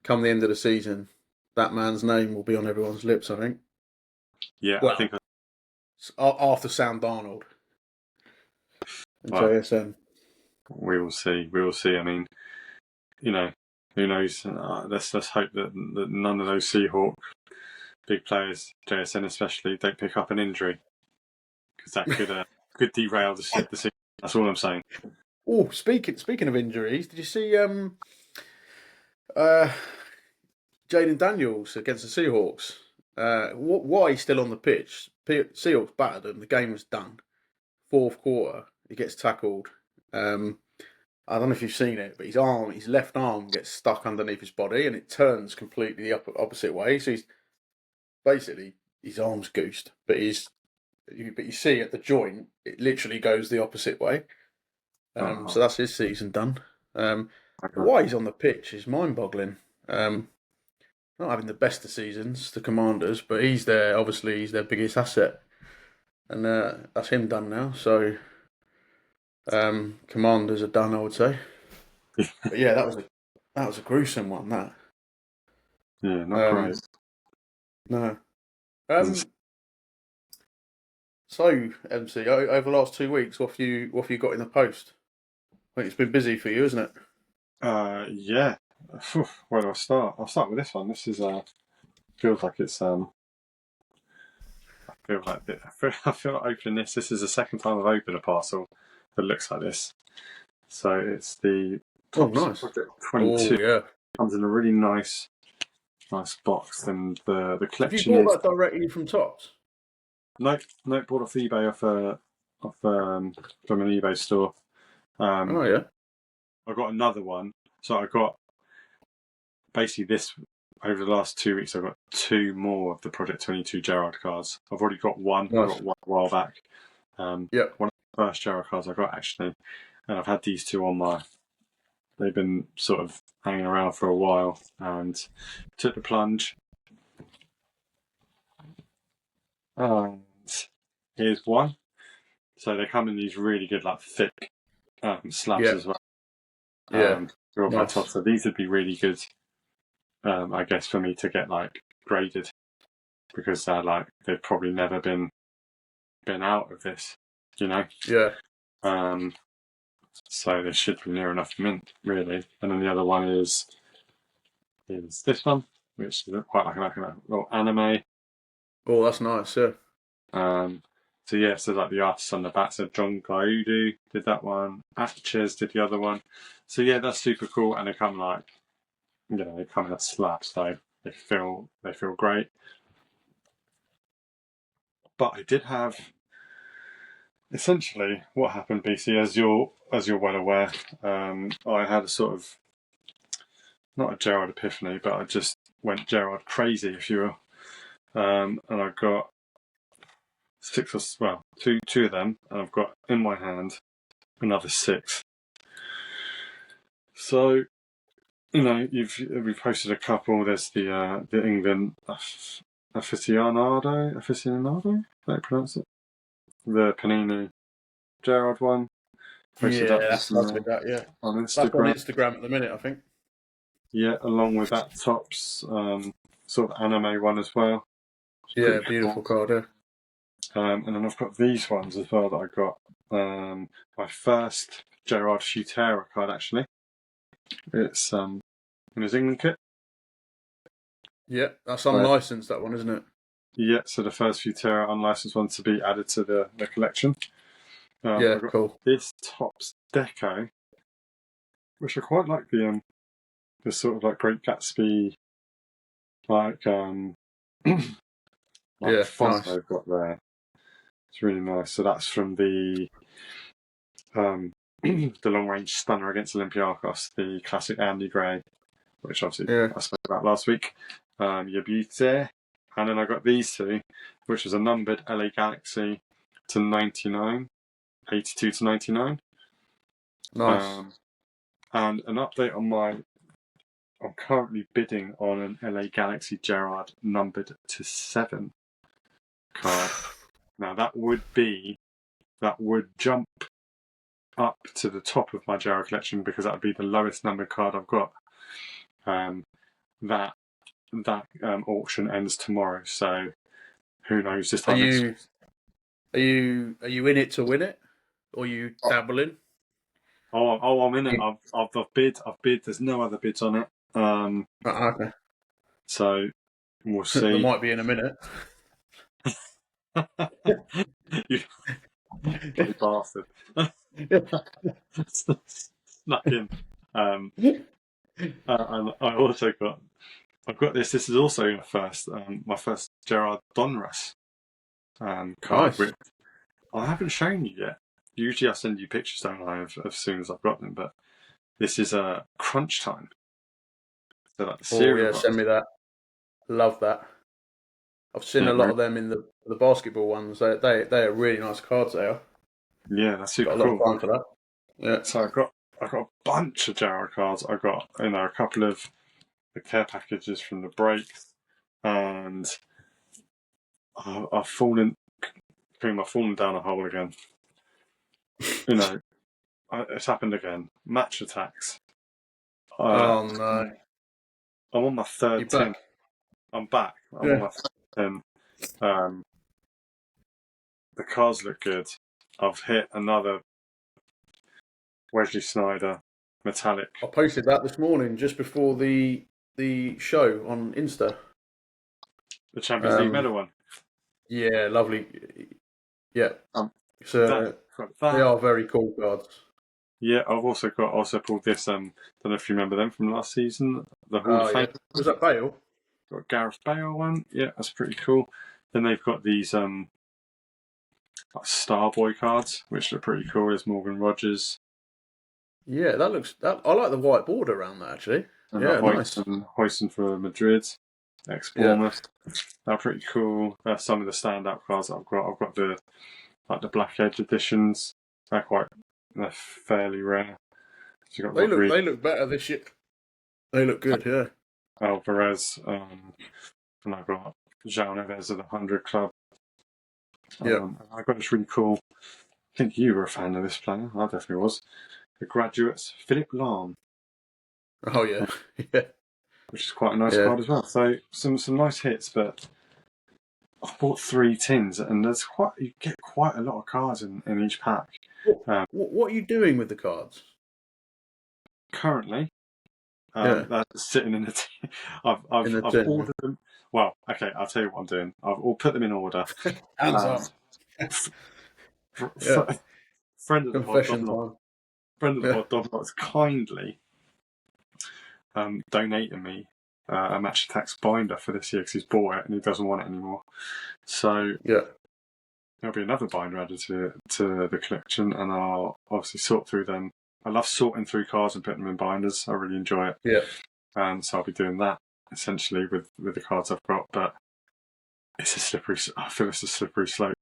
come the end of the season, that man's name will be on everyone's lips, I think. Yeah, well, I think after Sam Darnold and JSN. We will see. We will see. I mean, who knows? Let's hope that none of those Seahawk big players, JSN especially, don't pick up an injury because that could derail the season. That's all I'm saying. Oh, speaking of injuries, did you see Jaden Daniels against the Seahawks? Why he's still on the pitch? Seahawks battered him. The game was done. Fourth quarter, he gets tackled. I don't know if you've seen it, but his left arm gets stuck underneath his body, and it turns completely the opposite way. So he's basically his arm's goosed, but you see at the joint, it literally goes the opposite way. So that's his season done. Why he's on the pitch is mind-boggling. Not having the best of seasons, the Commanders, but he's their biggest asset, and that's him done now. So Commanders are done, I would say. But yeah, that was a gruesome one. That. Yeah, not great. No. So MC, over the last 2 weeks, what have you got in the post? I think it's been busy for you, isn't it? Yeah. Where do I start? I'll start with this one. This is feels like it's I feel like opening this. This is the second time I've opened a parcel that looks like this. So it's the nice. Project 22. Oh, yeah. Comes in a really nice box, and the collection. Have you bought that directly from Tops? No, bought off eBay from an eBay store. Oh yeah. I got another one. So I got basically over the last 2 weeks, I've got 2 more of the Project 22 Gerrard cards. I've already got one. Nice. I got one a while back. One of the first Gerrard cards I got, actually. And I've had these 2 on my... They've been sort of hanging around for a while, and took the plunge. And here's one. So they come in these really good, like, thick slabs as well. Nice. Top. So these would be really good, I guess, for me to get, like, graded, because they've probably never been out of this, you know. So they should be near enough mint, really. And then the other one is this one, which is quite like a little anime. Oh, that's nice. Yeah. So like the artists on the back. So John Gaudu did that one. Atches did the other one. So yeah, that's super cool. And they come they come in a slab, so they feel great. But I did have, essentially, what happened, BC, as you're well aware, I had a sort of, not a Gerrard epiphany, but I just went Gerrard crazy, if you will. And I got two of them, and I've got in my hand another 6. So, we've posted a couple. There's the England aficionado, is that how you pronounce it? The Panini Gerrard one. That's lovely. On Instagram. That's on Instagram at the minute, I think. Yeah, along with that Topps sort of anime one as well. Yeah, beautiful card. Yeah. And then I've got these ones as well that I got. My first Gerrard Futera card, actually. It's in his England kit. Yeah, that's unlicensed, that one, isn't it? Yeah, so the first Futera unlicensed one to be added to the collection. Yeah, cool. This Topps Deco, which I quite like the sort of like Great Gatsby, like font nice. they've got there. It's really nice. So that's from the the long range stunner against Olympiacos, the classic Andy Gray, which obviously I spoke about last week. Your beauty. And then I got these 2, which was a numbered LA Galaxy to 99, 82 to 99. Nice. And an update on I'm currently bidding on an LA Galaxy Gerrard numbered to 7 card. Now that would jump up to the top of my Gerrard collection, because that would be the lowest numbered card I've got. That auction ends tomorrow, so who knows this time. Are you in it to win it, or are you dabbling? I'm in it. I've bid. There's no other bids on it. Okay. So we'll see. There might be in a minute. You bastard. Snuck in. And I've got this. This is also my first Gerrard Donruss card. Nice. Which I haven't shown you yet. Usually I send you pictures, don't I, as soon as I've got them, but this is a crunch time. So like the send me that. Love that. I've seen a lot of them in the basketball ones. They are really nice cards. They are. Yeah, that's super cool. Got a lot cool. of fun for that. Yeah. So I've got a bunch of Gerrard cards. I got a couple of the care packages from the breaks, and I've fallen down a hole again. It's happened again. Match attacks. Oh no! I'm on my third 10. I'm back. I'm on my third 10. The cards look good. I've hit another Wesley Sneijder metallic. I posted that this morning just before the show on Insta. The Champions League medal one. Yeah, lovely. Yeah. So they are very cool cards. Yeah, I've also pulled this. Don't know if you remember them from last season. The Hall of Fame. Was that Bale? Got Gareth Bale one. Yeah, that's pretty cool. Then they've got these Starboy cards, which are pretty cool. There's Morgan Rogers. Yeah, I like the white border around that, actually. And Yeah, nice. Hoyson for Madrid, ex-Bournemouth. They're pretty cool. They're some of the standout cards that I've got. I've got the Black Edge editions. They're fairly rare. So you got They look better this year. They look good, yeah. Alvarez, and I've got João Neves of the 100 Club. I got this really cool. I think you were a fan of this player. I definitely was. The Graduates, Philip Lahm. Oh yeah, yeah. Which is quite a nice card as well. So some nice hits, but I bought 3 tins, and you get quite a lot of cards in each pack. What are you doing with the cards? Currently, they're sitting in the tin. I've ordered them. Well, okay, I'll tell you what I'm doing. I'll put them in order. Hands up. Friend of the Confession pod, time. friend of the pod, Dom, has kindly donated me a Match Attacks binder for this year because he's bought it and he doesn't want it anymore. So there'll be another binder added to the collection, and I'll obviously sort through them. I love sorting through cards and putting them in binders. I really enjoy it. Yeah. So I'll be doing that essentially with the cards I've got, but it's a slippery. I feel it's a slippery slope.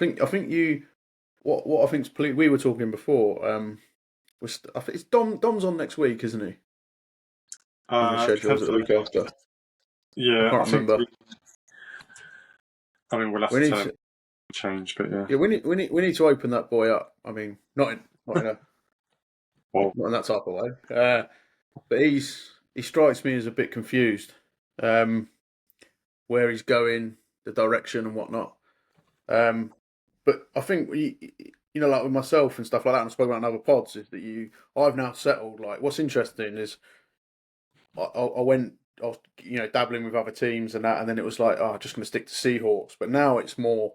I think you. What I think's we were talking before. I think it's Dom's on next week, isn't he? The schedule's at the week after. Yeah, I can't remember. We'll have to tell him change, but yeah. Yeah, we need to open that boy up. I mean, not in a not in that type of way. But he strikes me as a bit confused, where he's going, the direction and whatnot. But I think like with myself and stuff like that, and I spoke about in other pods, is that I've now settled. Like, what's interesting is I was dabbling with other teams and that, and then it was like, I'm just going to stick to Seahawks. But now it's more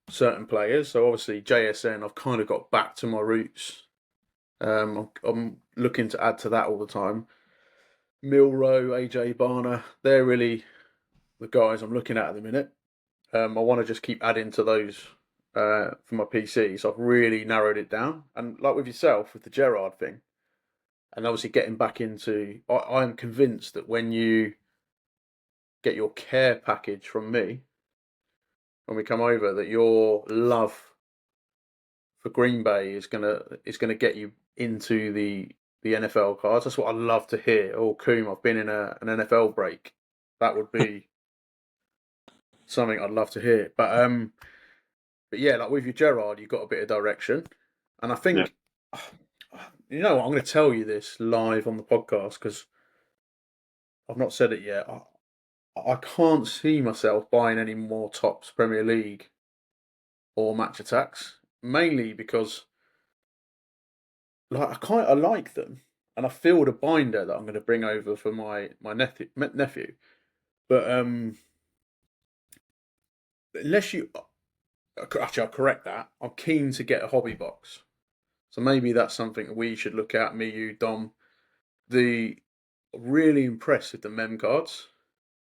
certain players. So obviously JSN, I've kind of got back to my roots. I'm looking to add to that all the time. Milrow, AJ Barner, they're really the guys I'm looking at the minute. I want to just keep adding to those for my PC. So I've really narrowed it down. And like with yourself, with the Gerrard thing, and obviously getting back into, I am convinced that when you get your care package from me, when we come over, that your love for Green Bay is gonna get you into the NFL cards. That's what I love to hear. Oh, Coom, I've been in an NFL break. That would be something I'd love to hear. But yeah, like with your Gerrard, you've got a bit of direction, and I think you know what, I'm going to tell you this live on the podcast because I've not said it yet. I can't see myself buying any more Topps Premier League or Match Attacks, mainly because I like them, and I filled a binder that I'm going to bring over for my nephew. But unless you actually, I'll correct that. I'm keen to get a hobby box, so maybe that's something we should look at. Me, you, Dom. Really impressed with the mem cards.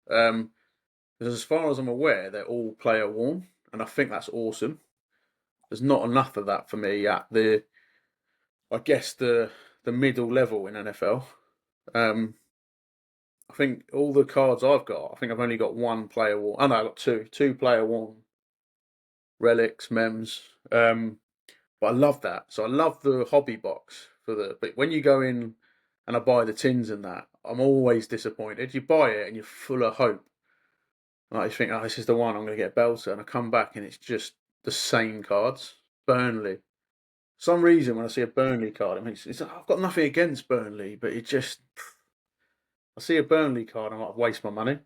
Because as far as I'm aware, they're all player worn, and I think that's awesome. There's not enough of that for me at the middle level in NFL. I think all the cards I've got, I think I've only got one player worn. Oh no, I've got two player worn relics, mems. But I love that. So I love the hobby box but when you go in and I buy the tins and that, I'm always disappointed. You buy it and you're full of hope. Like you think, this is the one, I'm going to get a belter, and I come back and it's just the same cards. Burnley. For some reason, when I see a Burnley card, I've got nothing against Burnley, but I see a Burnley card, I might waste my money.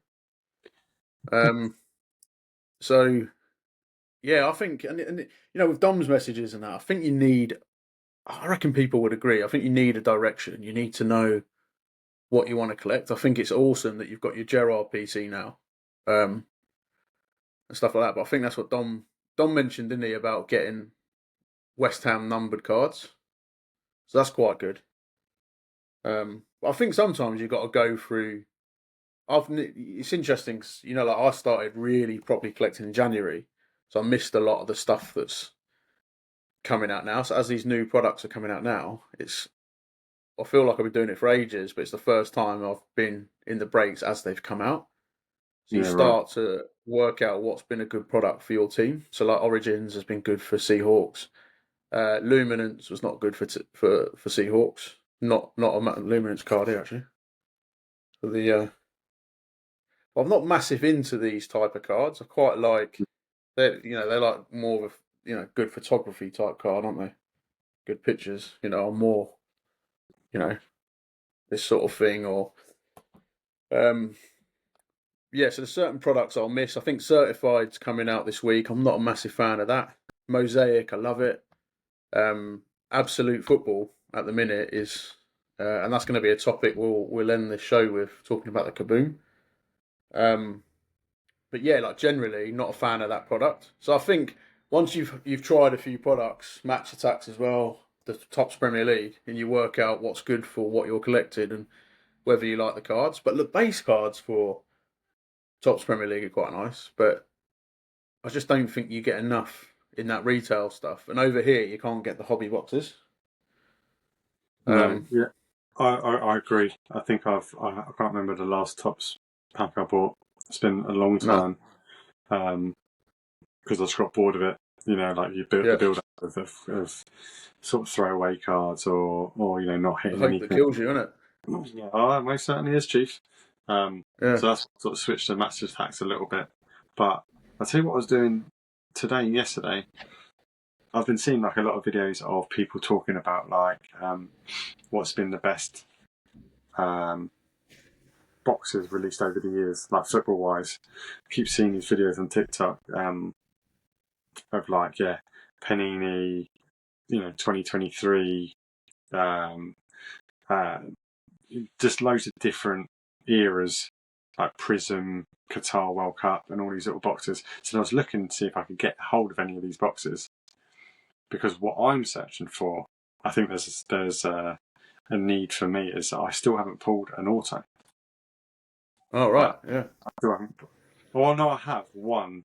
So yeah, I think, and with Dom's messages and that, I reckon people would agree. I think you need a direction. You need to know what you want to collect. I think it's awesome that you've got your Gerrard PC now, and stuff like that. But I think that's what Dom mentioned, didn't he, about getting West Ham numbered cards. So that's quite good. But I think sometimes you've got to go through. It's interesting because I started really properly collecting in January, so I missed a lot of the stuff that's coming out now. So as these new products are coming out now, I feel like I've been doing it for ages, but it's the first time I've been in the breaks as they've come out. So you start to work out what's been a good product for your team. So like Origins has been good for Seahawks. Luminance was not good for Seahawks. Not a Luminance card here actually. So I'm not massive into these type of cards. I quite like they're like more of a good photography type card, aren't they? Good pictures. I'm more this sort of thing or yeah. So there's certain products I'll miss. I think Certified's coming out this week. I'm not a massive fan of that. Mosaic, I love it. Absolute Football at the minute is, and that's going to be a topic we'll end the show with talking about the Kaboom. But yeah, like generally not a fan of that product. So I think once you've tried a few products, Match Attacks as well, the Topps Premier League, and you work out what's good for what you're collecting and whether you like the cards. But the base cards for Topps Premier League are quite nice, but I just don't think you get enough in that retail stuff. And over here, you can't get the hobby boxes. No, yeah, I agree. I think I can't remember the last Topps pack I bought. It's been a long time because I just got bored of it. Like you build the build up of sort of throwaway cards or not hitting the hope anything. that kills you, isn't it? Yeah, oh, it most certainly is, Chief. So that's sort of switched to Match Attacks a little bit. But I'll tell you what I was doing today and yesterday. I've been seeing like a lot of videos of people talking about like what's been the best boxes released over the years, like football wise. I keep seeing these videos on TikTok of like Panini, 2023, just loads of different eras like Prism, Qatar World Cup, and all these little boxes. So I was looking to see if I could get hold of any of these boxes. Because what I'm searching for, I think there's a need for me is that I still haven't pulled an auto. Oh right, yeah. I still haven't. Well, no, I have one,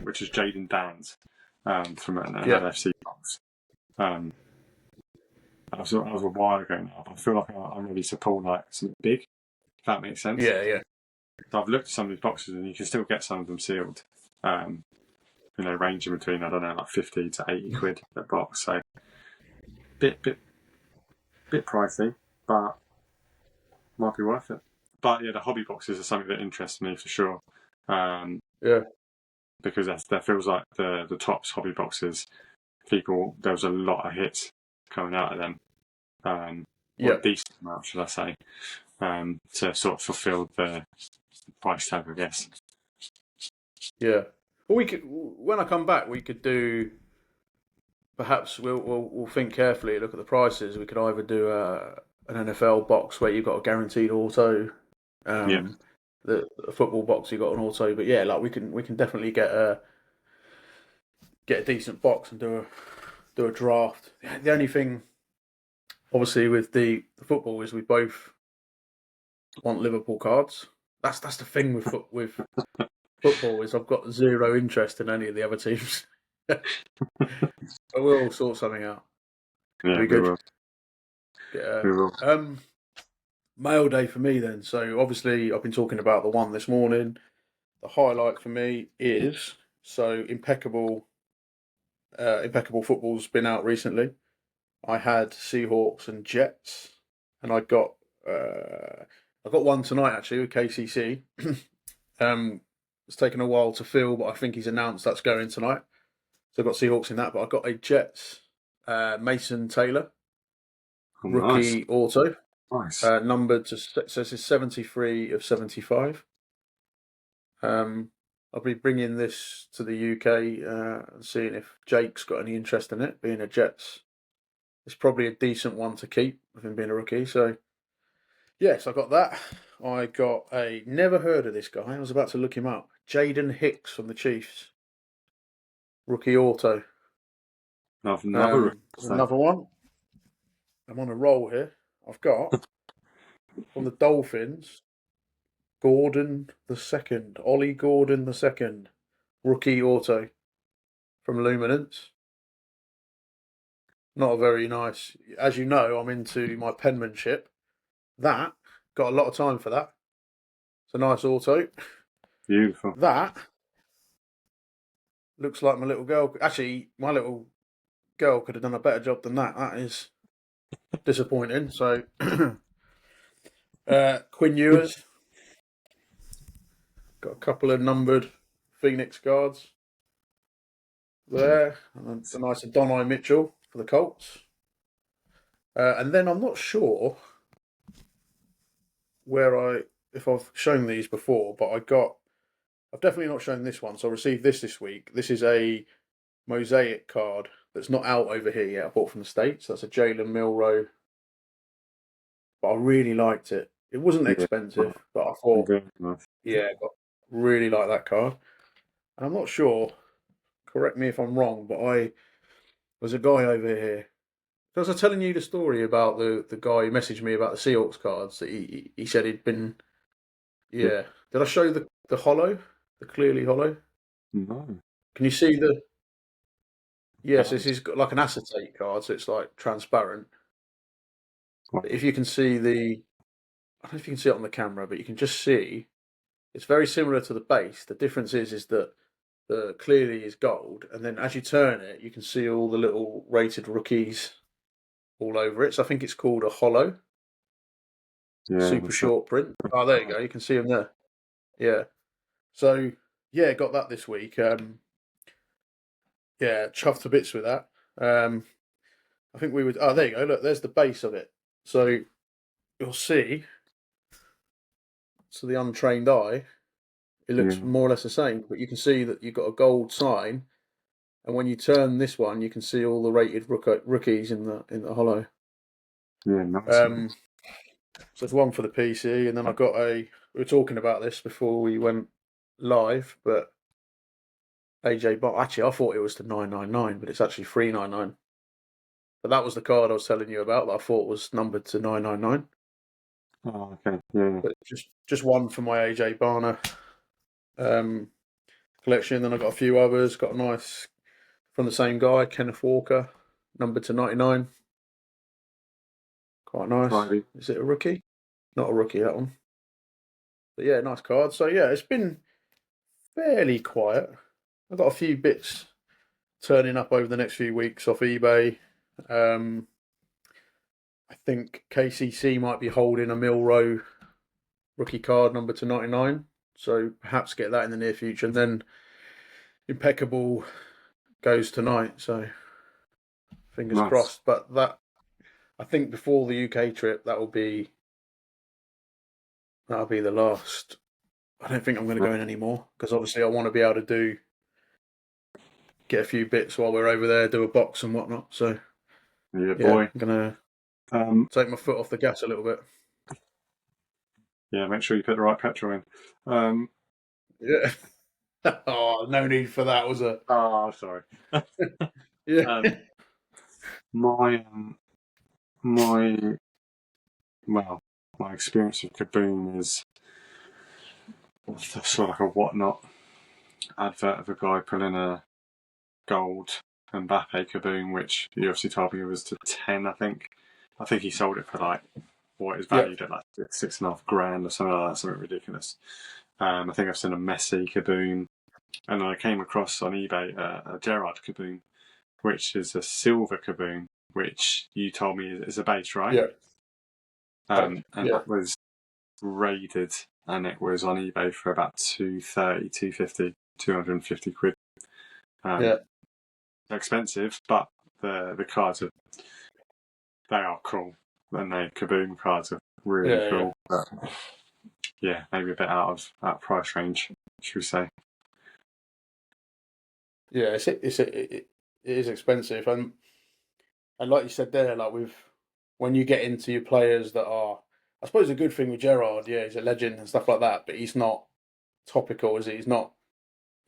which is Jaden Dan's from an LFC box. That was a while ago now. But I feel like I'm ready to pull like something big. If that makes sense. Yeah. So I've looked at some of these boxes, and you can still get some of them sealed. Ranging between like 50 to 80 quid a box. So bit pricey, but might be worth it. But yeah, the hobby boxes are something that interests me for sure. Because that feels like the Topps hobby boxes. There was a lot of hits coming out of them. Or a decent amount, should I say, to sort of fulfil the price tag, I guess. Yeah. Well, we could when I come back, we could do. Perhaps we'll think carefully, look at the prices. We could either do an NFL box where you've got a guaranteed auto. The football box you got an auto, but yeah, like we can definitely get a decent box and do a draft. The only thing, obviously, with the football is we both want Liverpool cards. That's the thing with football is I've got zero interest in any of the other teams. But we'll sort something out. Yeah, we good. We will. Mail day for me then. So obviously I've been talking about the one this morning. The highlight for me is impeccable football's been out recently. I had Seahawks and Jets, and I got one tonight actually with KCC. It's taken a while to fill, but I think he's announced that's going tonight. So I've got Seahawks in that, but I got a Jets Mason Taylor rookie auto. Nice. Numbered to says it's 73 of 75. I'll be bringing this to the UK and seeing if Jake's got any interest in it. Being a Jets, it's probably a decent one to keep with him being a rookie. So yes, I got that. I got never heard of this guy. I was about to look him up. Jaden Hicks from the Chiefs, rookie auto. Another one. I'm on a roll here. I've got from the Dolphins, Gordon II, Ollie Gordon II, rookie auto from Luminance. Not a very nice. As you know, I'm into my penmanship. That got a lot of time for that. It's a nice auto. Beautiful. That looks like my little girl. Actually, my little girl could have done a better job than that. That is disappointing. So, Quinn Ewers got a couple of numbered Phoenix cards there. And a nice Adonai Mitchell for the Colts. And then I'm not sure if I've shown these before, but I've definitely not shown this one. So I received this week. This is a mosaic card that's not out over here yet. I bought from the States. That's a Jalen Milroe. But I really liked it. It wasn't expensive, but I thought, yeah, I really like that card. And I'm not sure, correct me if I'm wrong, but there's a guy over here. Was I telling you the story about the guy who messaged me about the Seahawks cards that he said he'd been, yeah. Did I show the hollow, the clearly hollow? No. Can you see the? Yes, this is like an acetate card, so it's like transparent. But if you can see I don't know if you can see it on the camera, but you can just see it's very similar to the base. The difference is that the clearly is gold, and then as you turn it, you can see all the little rated rookies all over it. So I think it's called a hollow. Yeah, Super short print. Oh, there you go. You can see them there. Yeah. So yeah, got that this week. Yeah, chuffed to bits with that. I think we would. Oh, there you go. Look, there's the base of it. So you'll see. To the untrained eye, it looks more or less the same. But you can see that you've got a gold sign, and when you turn this one, you can see all the rated rookies in the hollow. Yeah, nice. So there's one for the PC, and then I've got we were talking about this before we went live, but AJ Bot. Actually, I thought it was the 999, but it's actually 399. But that was the card I was telling you about that I thought was numbered to 999. Oh, okay. Yeah. But just one for my AJ Barner collection. Then I got a few others. Got a nice from the same guy, Kenneth Walker, numbered to 99. Quite nice. Right. Is it a rookie? Not a rookie, that one. But yeah, nice card. So yeah, it's been fairly quiet. I've got a few bits turning up over the next few weeks off eBay. I think KCC might be holding a Milroe rookie card number to 99. So perhaps get that in the near future. And then Impeccable goes tonight. So fingers crossed. But that, I think before the UK trip, that'll be the last. I don't think I'm going to go in anymore because obviously I want to be able to get a few bits while we're over there, do a box and whatnot. So yeah, boy, I'm gonna take my foot off the gas a little bit. Yeah, make sure you put the right petrol in. Yeah. Oh, no need for that, was it? Oh, sorry. Yeah. My experience of Kaboom is sort of like a whatnot advert of a guy pulling a gold Mbappe Kaboom, which he obviously told me it was to 10, I think. I think he sold it for like what is valued at like $6,500 or something like that, something ridiculous. I think I've seen a Messi Kaboom, and I came across on eBay a Gerrard Kaboom, which is a silver Kaboom, which you told me is a base, right? Yeah. That was rated, and it was on eBay for about 230, 250, 250 quid. Expensive, but the cards they are cool, and the Kaboom cards are really cool. Yeah. But yeah, maybe a bit out of price range, should we say? Yeah, it is expensive, and like you said there, like when you get into your players that are, I suppose, a good thing with Gerrard, yeah, he's a legend and stuff like that, but he's not topical, is he? He's not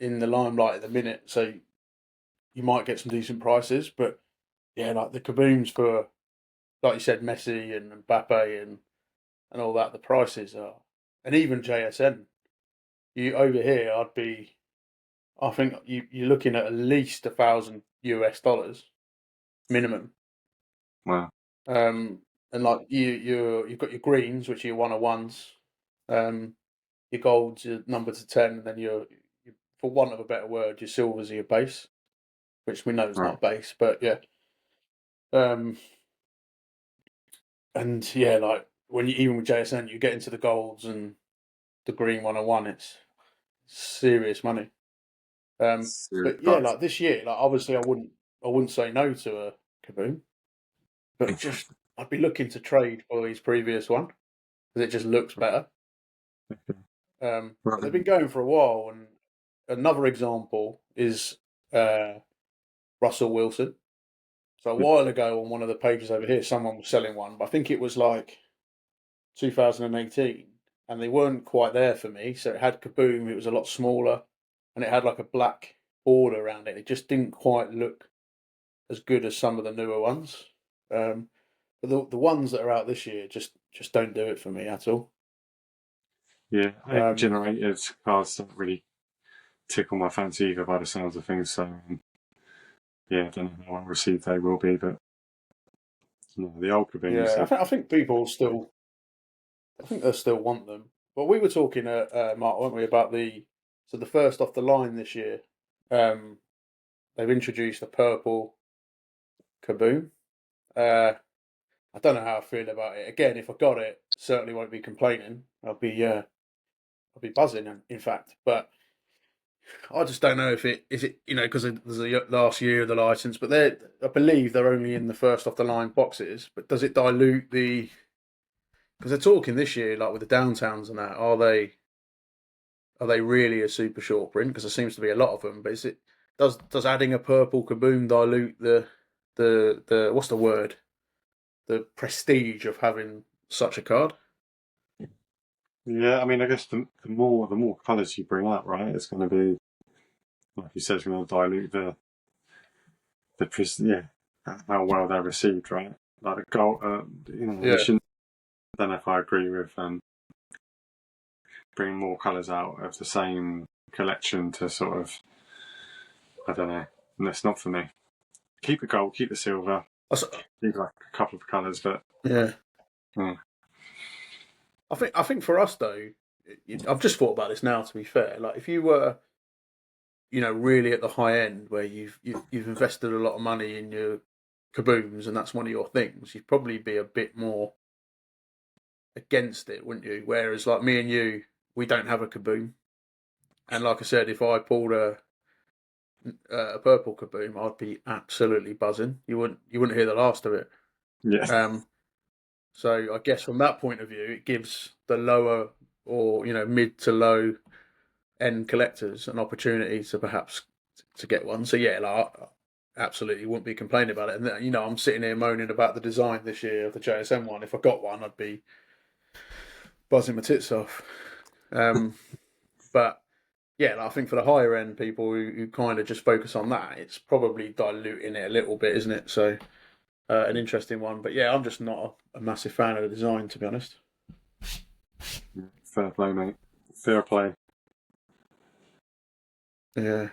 in the limelight at the minute, so you might get some decent prices, but yeah, like the Kabooms for, like you said, Messi and Mbappe and all that, the prices are, and even JSN, you over here, I think you're looking at least $1,000 US minimum. Wow. And like you've got your greens, which are your 101s. Your golds are numbered to 10, and then your for want of a better word, your silvers are your base, which we know is Right. not a base, but yeah. And yeah, like even with JSN, you get into the golds and the green 101, it's serious money. Serious But yeah, price. like this year, like obviously I wouldn't say no to a Kaboom, but just I'd be looking to trade for his previous one because it just looks better. But they've been going for a while, and another example is Russell Wilson. So a while ago on one of the pages over here, someone was selling one, but I think it was like 2018, and they weren't quite there for me. So it had Kaboom, it was a lot smaller, and it had like a black border around it. It just didn't quite look as good as some of the newer ones. But the ones that are out this year just don't do it for me at all. Yeah, generated cards don't really tickle my fancy either by the sounds of things. So yeah, I don't know how well received they will be, but the old Kabooms. Yeah, I think people still, I think they still want them. But we were talking, Mark, weren't we, about the first off the line this year. They've introduced a purple Kaboom. I don't know how I feel about it. Again, if I got it, certainly won't be complaining. I'll be buzzing. In fact, but I just don't know if it is it because there's a last year of the license, but I believe they're only in the first off the line boxes. But does it dilute the? Because they're talking this year, like with the downtowns and that, are they really a super short print? Because there seems to be a lot of them. But is it does adding a purple Kaboom dilute the what's the word? The prestige of having such a card? Yeah, I mean, I guess the more colours you bring out, right, it's going to be, like you said, it's going to dilute how well they're received, right? Like the gold, Yeah. I don't know if I agree with bringing more colours out of the same collection to sort of, I don't know, that's not for me. Keep the gold, keep the silver, keep like a couple of colours, but Yeah. yeah. I think for us though, I've just thought about this now. To be fair, like if you were, really at the high end where you've invested a lot of money in your kabooms and that's one of your things, you'd probably be a bit more against it, wouldn't you? Whereas like me and you, we don't have a kaboom, and like I said, if I pulled a purple kaboom, I'd be absolutely buzzing. You wouldn't hear the last of it. Yeah. So I guess from that point of view, it gives the lower or mid to low end collectors an opportunity to perhaps to get one. So yeah, like, I absolutely wouldn't be complaining about it. And I'm sitting here moaning about the design this year of the JSM one. If I got one, I'd be buzzing my tits off. But yeah, like, I think for the higher end people who kind of just focus on that, it's probably diluting it a little bit, isn't it? So an interesting one. But yeah, I'm just not a massive fan of the design, to be honest. Fair play, mate. Fair play. Yeah.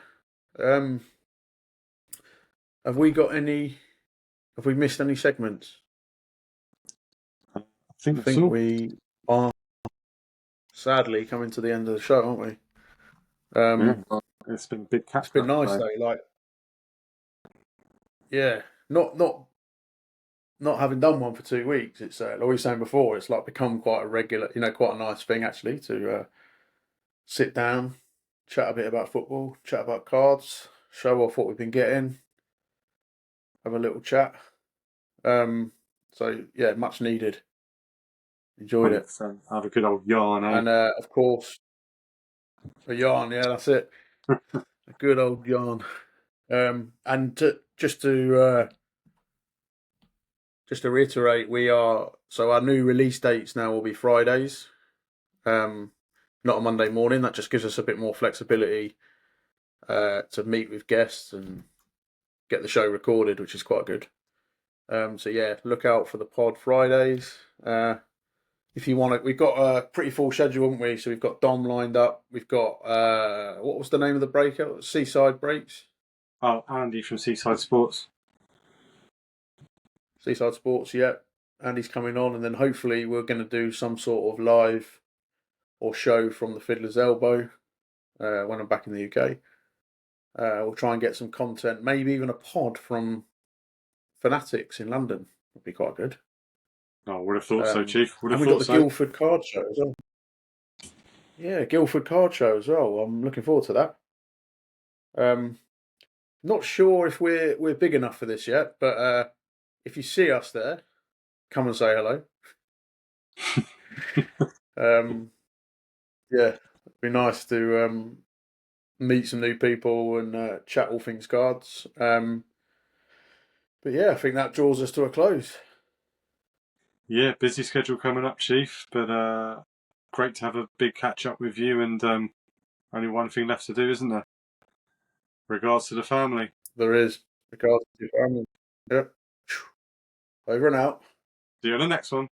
Have we got any? Have we missed any segments? I think We are sadly coming to the end of the show, aren't we? Yeah, it's been a big catch. It's been nice though. Like, yeah, not having done one for 2 weeks. It's like we were saying before. It's like become quite a regular, quite a nice thing actually to sit down, chat a bit about football, chat about cards, show off what we've been getting, have a little chat. So yeah, much needed. Enjoyed it. Have a good old yarn, eh? And of course, a yarn. Yeah, that's it. A good old yarn. And just to reiterate, our new release dates now will be Fridays, not a Monday morning. That just gives us a bit more flexibility to meet with guests and get the show recorded, which is quite good. So yeah, look out for the pod Fridays. If you want it, we've got a pretty full schedule, haven't we? So we've got Dom lined up. We've got what was the name of the breakout? Seaside Breaks. Oh, Andy from Seaside Sports. Seaside Sports, yeah. Andy's coming on, and then hopefully we're going to do some sort of live or show from the Fiddler's Elbow when I'm back in the UK. We'll try and get some content, maybe even a pod from Fanatics in London. Would be quite good. Oh, would have thought so, Chief. Would have and we've thought got the Guildford Card Show as well. Yeah, Guildford Card Show as well. I'm looking forward to that. Not sure if we're big enough for this yet, but if you see us there, come and say hello. Yeah, it'd be nice to meet some new people and chat all things cards. But yeah, I think that draws us to a close. Yeah, busy schedule coming up, Chief, but great to have a big catch up with you, and only one thing left to do, isn't there? Regards to the family. There is. Regards to your family. Yep. Over and out. See you on the next one.